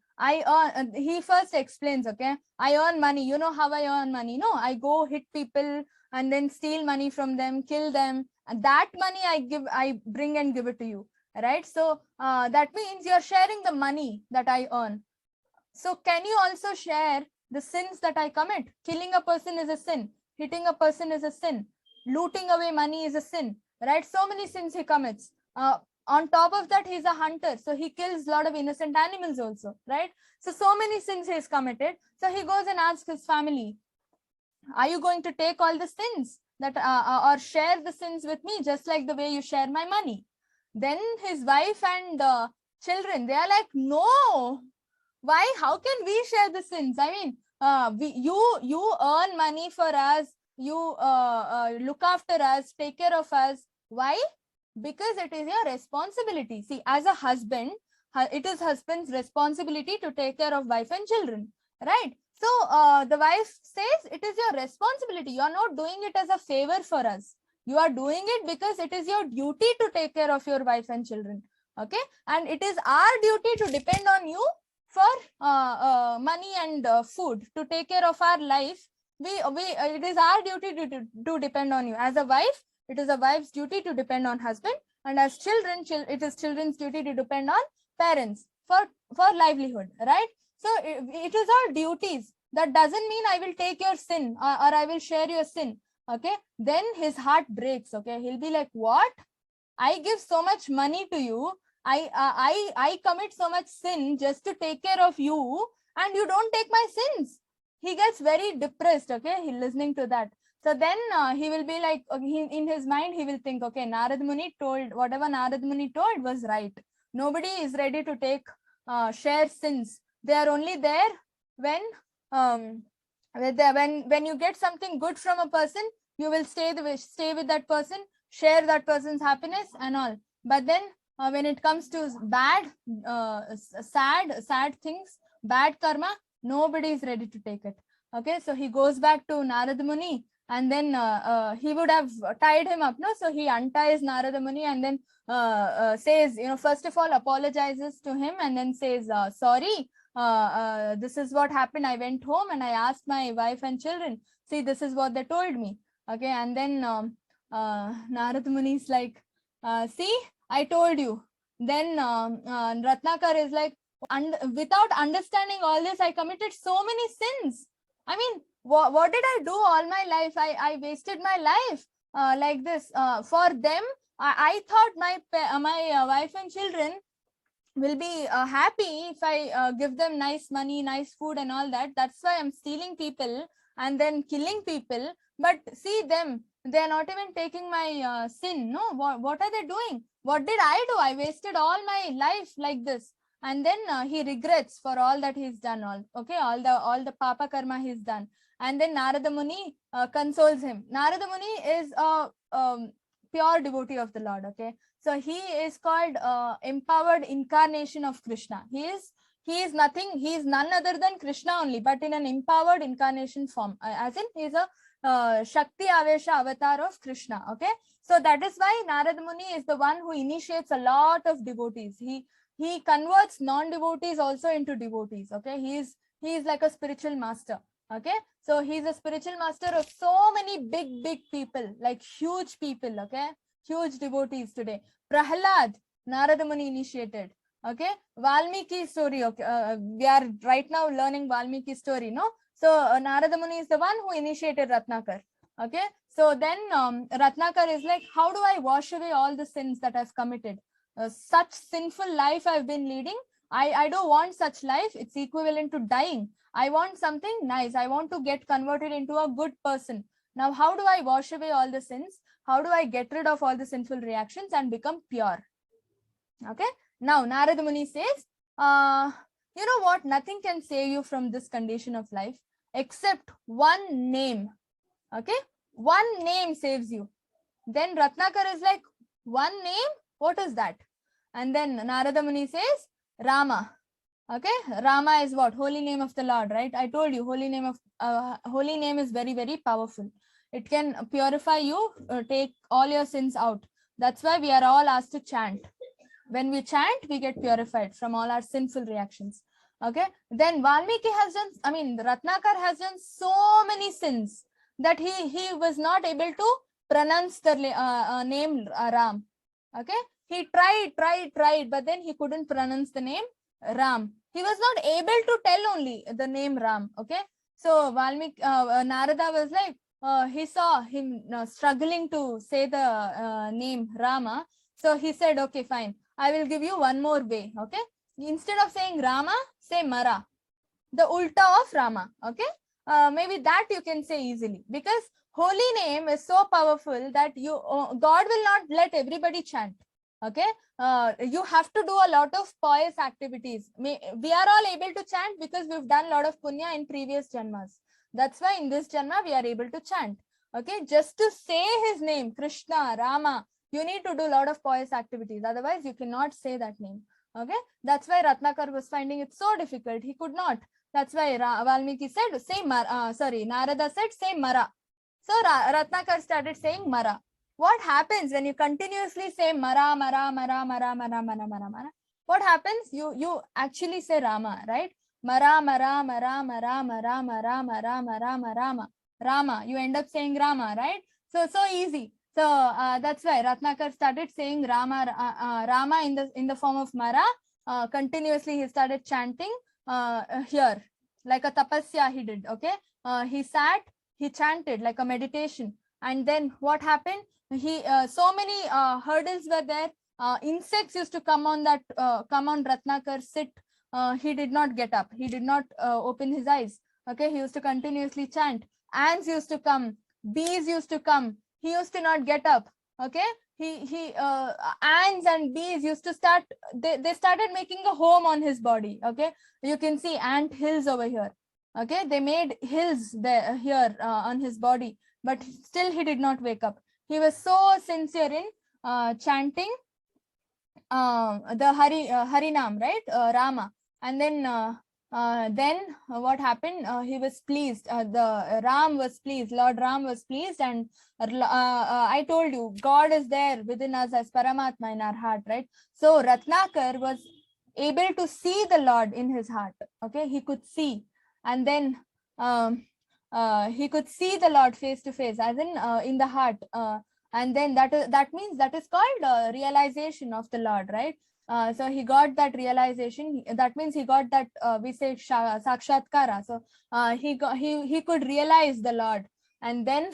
He first explains, okay, I earn money. You know how I earn money? No, I go hit people and then steal money from them, kill them. And that money I bring and give it to you. Right? So that means you're sharing the money that I earn. So can you also share the sins that I commit? Killing a person is a sin. Hitting a person is a sin. Looting away money is a sin. Right? So many sins he commits. On top of that, he's a hunter. So he kills a lot of innocent animals also. Right? So many sins he's committed. So he goes and asks his family, are you going to take all the sins that or share the sins with me just like the way you share my money? Then his wife and children, they are like, no. Why? How can we share the sins? I mean, you earn money for us. You look after us, take care of us. Why? Because it is your responsibility. See, as a husband, it is husband's responsibility to take care of wife and children, right? So the wife says it is your responsibility. You are not doing it as a favor for us. You are doing it because it is your duty to take care of your wife and children. Okay, and it is our duty to depend on you for money and food, to take care of our life. It is our duty to depend on you. As a wife, it is a wife's duty to depend on husband, and as children, it is children's duty to depend on parents for livelihood, right? So it is our duties. That doesn't mean I will take your sin or I will share your sin. Okay, then his heart breaks. Okay, he'll be like, what? I give so much money to you. I commit so much sin just to take care of you, and you don't take my sins. He gets very depressed. Okay, he listening to that. So then he will be like, in his mind, he will think, okay, Narad Muni told, whatever Narad Muni told was right. Nobody is ready to take share sins. They are only there when when you get something good from a person, you will stay with that person, share that person's happiness and all. But then when it comes to bad, sad things, bad karma, nobody is ready to take it. Okay, so he goes back to Narad Muni, and then he would have tied him up, no? So he unties Narada Muni and then says, first of all, apologizes to him and then says, sorry, this is what happened. I went home and I asked my wife and children. See, this is what they told me. Okay, and then Narada Muni is like, see, I told you. Then Ratnakar is like, without understanding all this, I committed so many sins. I mean, what did I do all my life? I wasted my life like this. For them, I thought my wife and children will be happy if I give them nice money, nice food and all that. That's why I'm stealing people and then killing people. But see them, they're not even taking my sin. No, what are they doing? What did I do? I wasted all my life like this. And then he regrets for all that he's done. All the papa karma he's done. And then Narada Muni consoles him. Narada Muni is a pure devotee of the Lord. Okay, so he is called empowered incarnation of Krishna. He is nothing. He is none other than Krishna only, but in an empowered incarnation form. As in, he is a Shakti Avesha avatar of Krishna. Okay, so that is why Narada Muni is the one who initiates a lot of devotees. He converts non-devotees also into devotees. Okay, he is like a spiritual master. Okay, so he's a spiritual master of so many big people, like huge people. Okay, huge devotees today. Prahlad, Narada Muni initiated. Okay, Valmiki story. Okay, we are right now learning Valmiki story. No, so Narada Muni is the one who initiated Ratnakar. Okay, so then Ratnakar is like, how do I wash away all the sins that I've committed? Such sinful life I've been leading. I don't want such life. It's equivalent to dying. I want something nice. I want to get converted into a good person. Now, how do I wash away all the sins? How do I get rid of all the sinful reactions and become pure? Okay. Now, Narada Muni says, you know what? Nothing can save you from this condition of life except one name. Okay. One name saves you. Then Ratnakar is like, one name? What is that? And then Narada Muni says, Rama. Okay, Rama is what? Holy name of the Lord, right? I told you holy name is very, very powerful. It can purify you, take all your sins out. That's why we are all asked to chant. When we chant, we get purified from all our sinful reactions. Okay, then Valmiki has done, Ratnakar has done so many sins that he was not able to pronounce the name Ram. Okay, he tried, but then he couldn't pronounce the name Ram. He was not able to tell only the name Ram. Okay, so Valmiki, Narada was like, he saw him struggling to say the name Rama. So he said, okay, fine. I will give you one more way. Okay. Instead of saying Rama, say Mara. The ulta of Rama. Okay. Maybe that you can say easily, because holy name is so powerful that God will not let everybody chant. Okay. You have to do a lot of pious activities. We are all able to chant because we've done a lot of punya in previous janmas. That's why in this janma we are able to chant. Okay. Just to say his name, Krishna, Rama, you need to do a lot of pious activities. Otherwise, you cannot say that name. Okay. That's why Ratnakar was finding it so difficult. He could not. That's why Valmiki said, say Mara. Narada said, say Mara. So Ratnakar started saying Mara. What happens when you continuously say Mara, Mara, Mara, Mara, Mara, Mara, Mara, Mara? What happens? You actually say Rama, right? Mara, Mara, Mara, Mara, Mara, Mara, Mara, Mara, Mara, Rama. You end up saying Rama, right? So easy. So that's why Ratnakar started saying Rama in the form of Mara. Continuously he started chanting here, like a tapasya he did. Okay, he sat, he chanted like a meditation, and then what happened? He so many hurdles were there. Insects used to come on Ratnakar sit. He did not get up. He did not open his eyes. Okay, he used to continuously chant. Ants used to come. Bees used to come. He used to not get up. Okay, ants and bees used to start. They started making a home on his body. Okay, you can see ant hills over here. Okay, they made hills there here on his body, but still he did not wake up. He was so sincere in chanting the Harinam, right? Rama. And then what happened? He was pleased. The Ram was pleased. Lord Ram was pleased, and I told you, God is there within us as Paramatma in our heart, right? So Ratnakar was able to see the Lord in his heart. Okay, he could see, and then he could see the Lord face to face, as in the heart. And then that means that is called realization of the Lord, right? So he got that realization. That means he got that we say sakshatkara. So he could realize the Lord, and then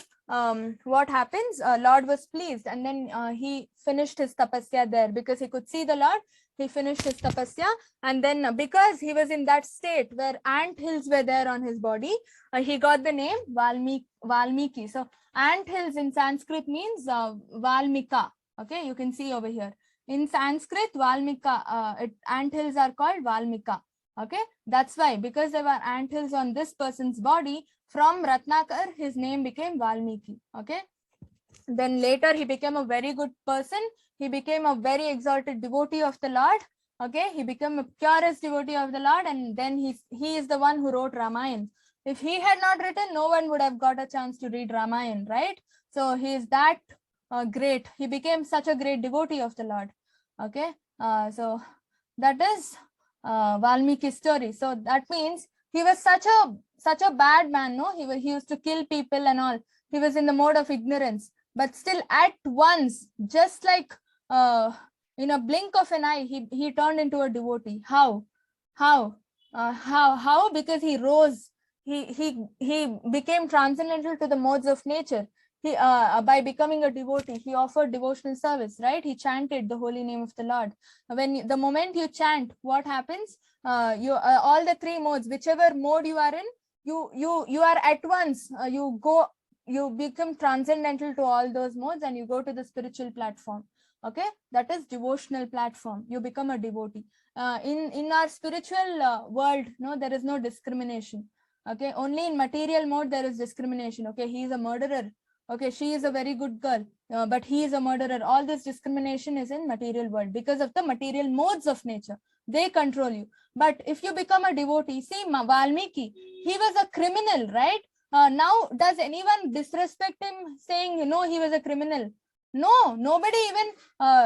what happens? Lord was pleased, and then he finished his tapasya there because he could see the Lord. He finished his tapasya, and then because he was in that state where ant hills were there on his body, he got the name Valmiki. So ant hills in Sanskrit means Valmika. Okay, you can see over here. In Sanskrit, Valmika, ant hills are called Valmika. Okay, that's why, because there were ant hills on this person's body, from Ratnakar, his name became Valmiki. Okay, then later he became a very good person. He became a very exalted devotee of the Lord. Okay, he became a purest devotee of the Lord, and then he is the one who wrote Ramayana. If he had not written, no one would have got a chance to read Ramayana, right? So he is that great. He became such a great devotee of the Lord. Okay, so that is Valmiki's story. So that means he was such a bad man. No, he used to kill people and all. He was in the mode of ignorance, but still at once, just like in a blink of an eye, he turned into a devotee. How? Because he rose. He became transcendental to the modes of nature. He by becoming a devotee, he offered devotional service, right? He chanted the holy name of the Lord. The moment you chant, what happens? All the three modes, whichever mode you are in, you are at once you become transcendental to all those modes, and you go to the spiritual platform. Okay, that is devotional platform. You become a devotee. In our spiritual world, no, there is no discrimination. Okay, only in material mode there is discrimination. Okay, he is a murderer. Okay, she is a very good girl, but he is a murderer. All this discrimination is in material world because of the material modes of nature. They control you. But if you become a devotee, see Valmiki, he was a criminal, right? Now, does anyone disrespect him saying, no, he was a criminal? No, nobody even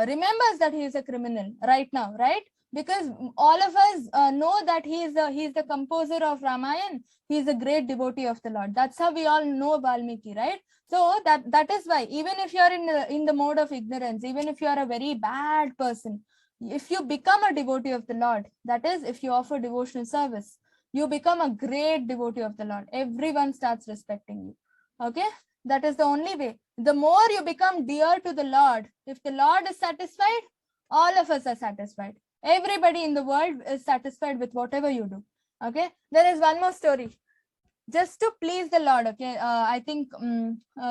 remembers that he is a criminal right now, right? Because all of us know that he is the composer of Ramayana. He is a great devotee of the Lord. That's how we all know Valmiki, right? So that is why, even if you are in the mode of ignorance, even if you are a very bad person, if you become a devotee of the Lord, that is, if you offer devotional service, you become a great devotee of the Lord. Everyone starts respecting you. Okay, that is the only way. The more you become dear to the Lord, if the Lord is satisfied, all of us are satisfied. Everybody in the world is satisfied with whatever you do. Okay, there is one more story. Just to please the Lord, okay, I think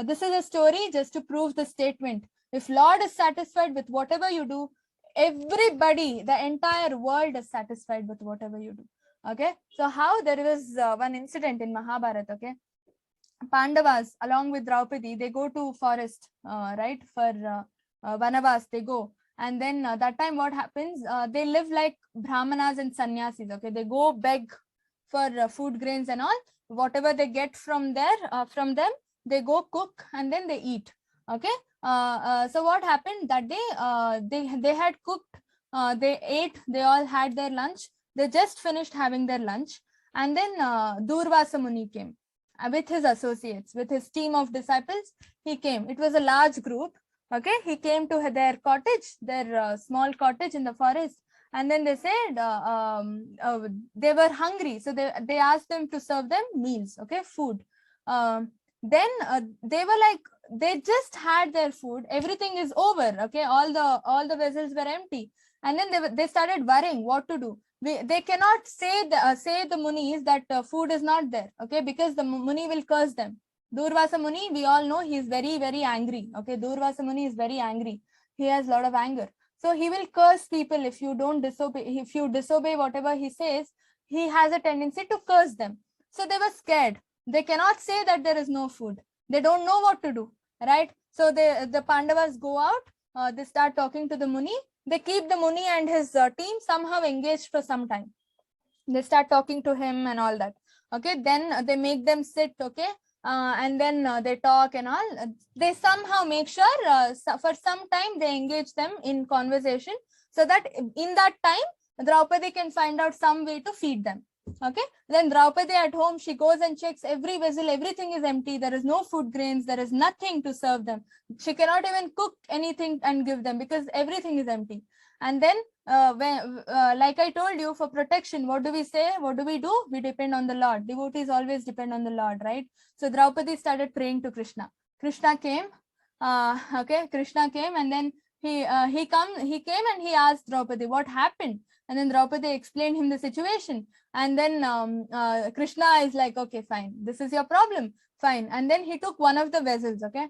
this is a story just to prove the statement. If Lord is satisfied with whatever you do, everybody, the entire world is satisfied with whatever you do. Okay, so how there was one incident in Mahabharata, okay. Pandavas along with Draupadi, they go to forest, right, for Vanavas, they go. And then that time what happens, they live like Brahmanas and sannyasis, okay. They go beg for food grains and all. Whatever they get from there, from them, they go cook and then they eat. Okay. So what happened that day? They had cooked. They ate. They all had their lunch. They just finished having their lunch, and then Durvasa Muni came with his associates, with his team of disciples. He came. It was a large group. Okay. He came to their cottage, their small cottage in the forest. And then they said they were hungry. So they asked them to serve them meals, okay, food. Then they were like, they just had their food. Everything is over, okay. All the vessels were empty. And then they started worrying what to do. They cannot say the Munis that food is not there, okay, because the Muni will curse them. Durvasa Muni, we all know he is very, very angry, okay. Durvasa Muni is very angry. He has a lot of anger. So he will curse people if you don't disobey. If you disobey whatever he says, he has a tendency to curse them. So they were scared. They cannot say that there is no food. They don't know what to do, right? So the Pandavas go out. They start talking to the Muni. They keep the Muni and his team somehow engaged for some time. They start talking to him and all that. Okay, then they make them sit, okay. And then they talk and all. They somehow make sure for some time they engage them in conversation, so that in that time Draupadi can find out some way to feed them. Okay, then Draupadi at home, she goes and checks every vessel, everything is empty. There is no food grains, there is nothing to serve them. She cannot even cook anything and give them because everything is empty. And then like I told you, for protection, what do we say? What do? We depend on the Lord. Devotees always depend on the Lord, right? So Draupadi started praying to Krishna. Krishna came. Okay, Krishna came, and then he came and he asked Draupadi what happened. And then Draupadi explained him the situation. And then Krishna is like, okay, fine, this is your problem, fine. And then he took one of the vessels, okay.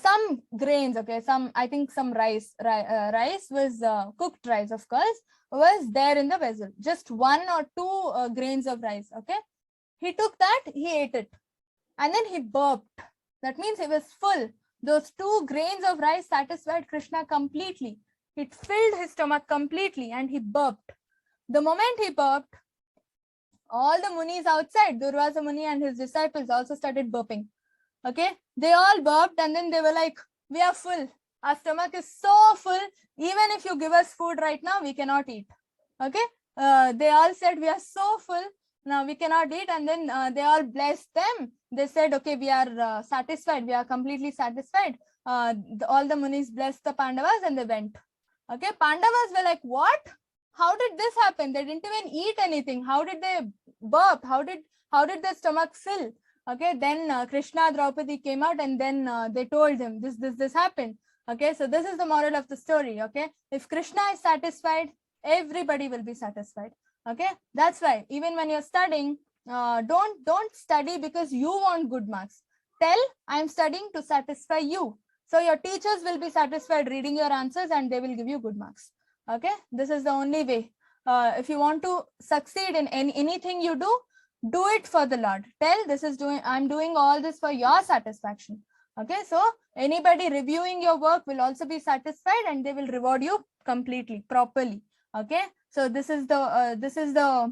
Some grains, okay, I think some rice was cooked rice, of course, was there in the vessel. Just 1 or 2 grains of rice, okay. He took that, he ate it, and then he burped. That means he was full. Those 2 grains of rice satisfied Krishna completely. It filled his stomach completely, and he burped. The moment he burped, all the Munis outside, Durvasa Muni and his disciples, also started burping. Okay, they all burped, and then they were like, we are full. Our stomach is so full. Even if you give us food right now, we cannot eat. Okay, they all said, we are so full. Now we cannot eat. And then they all blessed them. They said, okay, we are satisfied. We are completely satisfied. All the Munis blessed the Pandavas and they went. Okay, Pandavas were like, what? How did this happen? They didn't even eat anything. How did they burp? How did their stomach fill? Okay, then Krishna, Draupadi came out, and then they told him this happened. Okay, so this is the moral of the story. Okay, if Krishna is satisfied, everybody will be satisfied. Okay, that's why even when you're studying, don't study because you want good marks. Tell, I'm studying to satisfy you. So your teachers will be satisfied reading your answers, and they will give you good marks. Okay, this is the only way. If you want to succeed in anything you do it for the Lord. Tell, I'm doing all this for your satisfaction. Okay, so anybody reviewing your work will also be satisfied, and they will reward you completely, properly. Okay, So this is a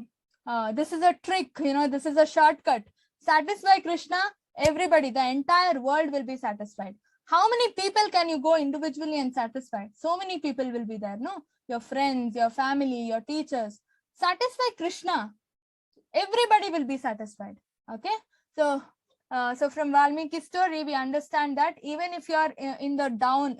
trick, this is a shortcut. Satisfy Krishna, everybody, the entire world will be satisfied. How many people can you go individually and satisfy? So many people will be there, no? Your friends, your family, your teachers. Satisfy Krishna, everybody will be satisfied. Okay, so from Valmiki's story, we understand that even if you are in the down,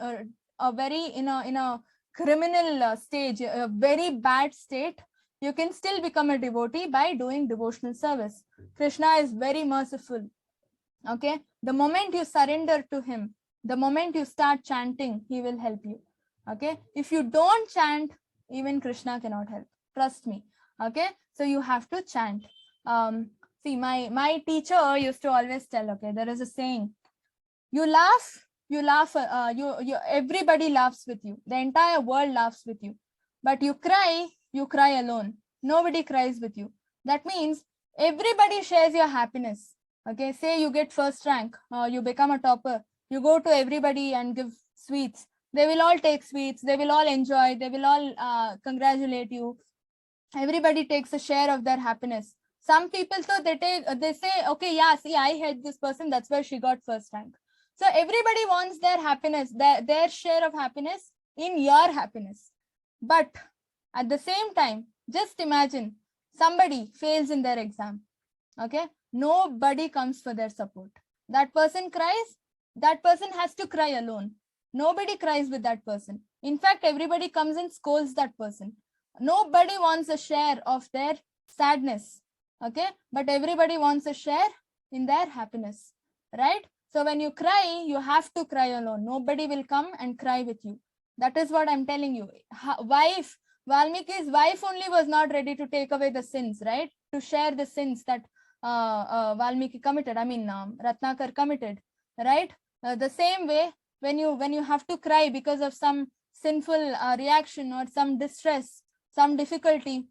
a very in a criminal stage, a very bad state, you can still become a devotee by doing devotional service. Krishna is very merciful. Okay, the moment you surrender to him, the moment you start chanting, he will help you. Okay, if you don't chant, even Krishna cannot help, trust me. Okay, so you have to chant. See, my teacher used to always tell, okay, there is a saying, you laugh, everybody laughs with you, the entire world laughs with you, but you cry alone, nobody cries with you. That means everybody shares your happiness. Okay, say you get first rank, you become a topper, you go to everybody and give sweets, they will all take sweets, they will all enjoy, they will all congratulate you. Everybody takes a share of their happiness. Some people, so they say, okay, yeah, see, I hate this person, that's why she got first rank. So everybody wants their happiness, their share of happiness in your happiness. But at the same time, just imagine somebody fails in their exam. Okay, nobody comes for their support. That person cries, that person has to cry alone. Nobody cries with that person. In fact, everybody comes and scolds that person. Nobody wants a share of their sadness. Okay, but everybody wants a share in their happiness, right? So when you cry, you have to cry alone. Nobody will come and cry with you. That is what I'm telling you. Valmiki's wife only was not ready to take away the sins, right? To share the sins that Valmiki committed. I mean, Ratnakar committed, right? The same way, when you have to cry because of some sinful reaction or some distress, some difficulty,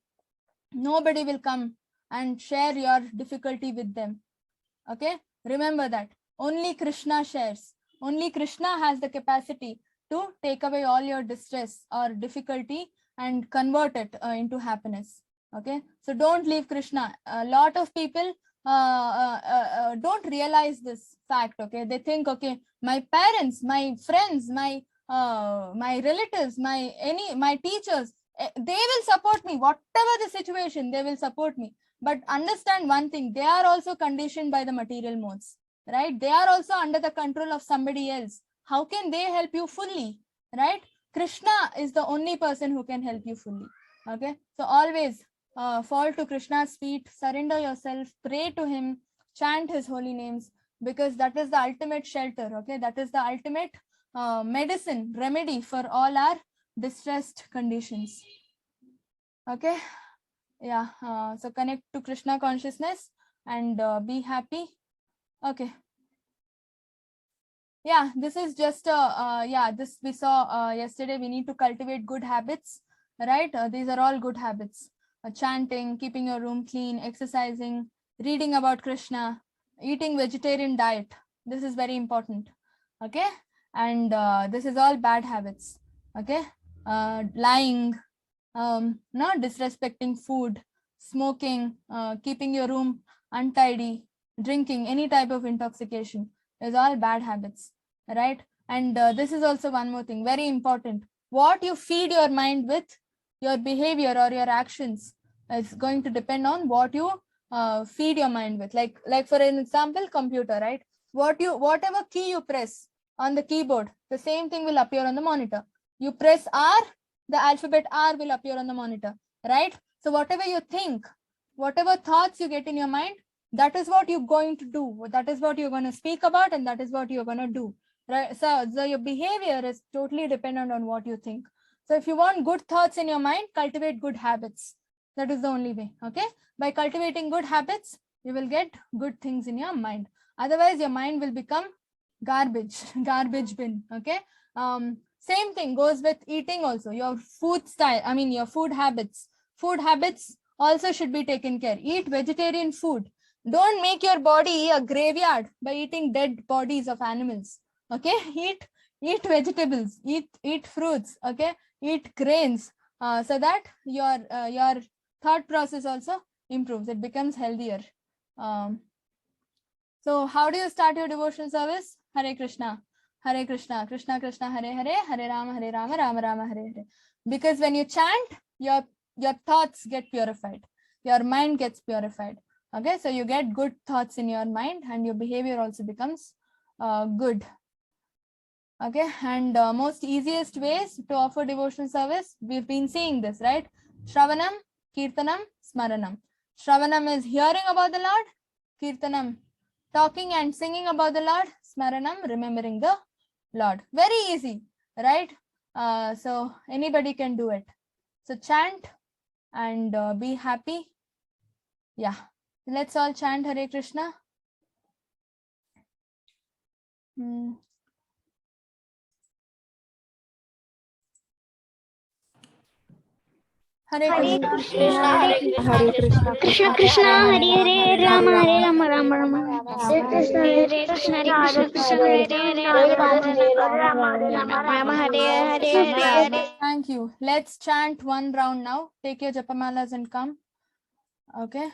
nobody will come and share your difficulty with them. Okay, remember that. Only Krishna shares. Only Krishna has the capacity to take away all your distress or difficulty and convert it into happiness. Okay, so don't leave Krishna. A lot of people don't realize this fact. Okay, they think, okay, my parents, my friends, my relatives, my teachers, they will support me. Whatever the situation, they will support me. But understand one thing, they are also conditioned by the material modes, right? They are also under the control of somebody else. How can they help you fully, right? Krishna is the only person who can help you fully. Okay, so always fall to Krishna's feet, surrender yourself, pray to him, chant his holy names, because that is the ultimate shelter. Okay, that is the ultimate medicine, remedy for all our distressed conditions. Okay, yeah, so connect to Krishna consciousness and be happy. Okay, yeah, this is just this we saw yesterday. We need to cultivate good habits, right? These are all good habits: chanting, keeping your room clean, exercising, reading about Krishna, eating vegetarian diet. This is very important. Okay, and this is all bad habits. Okay, lying, not disrespecting food, smoking, keeping your room untidy, drinking, any type of intoxication is all bad habits, right? And this is also one more thing, very important. What you feed your mind with, your behavior or your actions is going to depend on what you feed your mind with. Like for an example, computer, right? Whatever key you press on the keyboard, the same thing will appear on the monitor. You press R, the alphabet R will appear on the monitor, right? So whatever you think, whatever thoughts you get in your mind, that is what you're going to do. That is what you're going to speak about, and that is what you're going to do, right? So your behavior is totally dependent on what you think. So if you want good thoughts in your mind, cultivate good habits. That is the only way. Okay, by cultivating good habits, you will get good things in your mind. Otherwise, your mind will become garbage bin. Okay, same thing goes with eating also. Your food style, I mean your food habits also should be taken care. Eat vegetarian food. Don't make your body a graveyard by eating dead bodies of animals. Okay, eat vegetables, eat fruits. Okay, eat grains, so that your thought process also improves. It becomes healthier. So how do you start your devotional service? Hare Krishna, Krishna Krishna, Hare Hare, Hare Rama, Rama Rama, Hare Hare. Because when you chant, your thoughts get purified. Your mind gets purified. Okay, so you get good thoughts in your mind, and your behavior also becomes good. Okay, and most easiest ways to offer devotional service, we've been seeing this, right? Shravanam, Kirtanam, Smaranam. Shravanam is hearing about the Lord. Kirtanam, talking and singing about the Lord. Smaranam, remembering the Lord. Very easy, right? So anybody can do it. So chant and be happy. Yeah, let's all chant Hare Krishna. Hare Krishna, Hare Krishna, Krishna Krishna, Hare Hare, Rama Rama, Rama Rama, Hare Krishna, Hare Krishna, Hare Krishna, Hare Hare, Rama Hare Hare. Thank you. Let's chant one round now. Take your japamalas and come. Okay.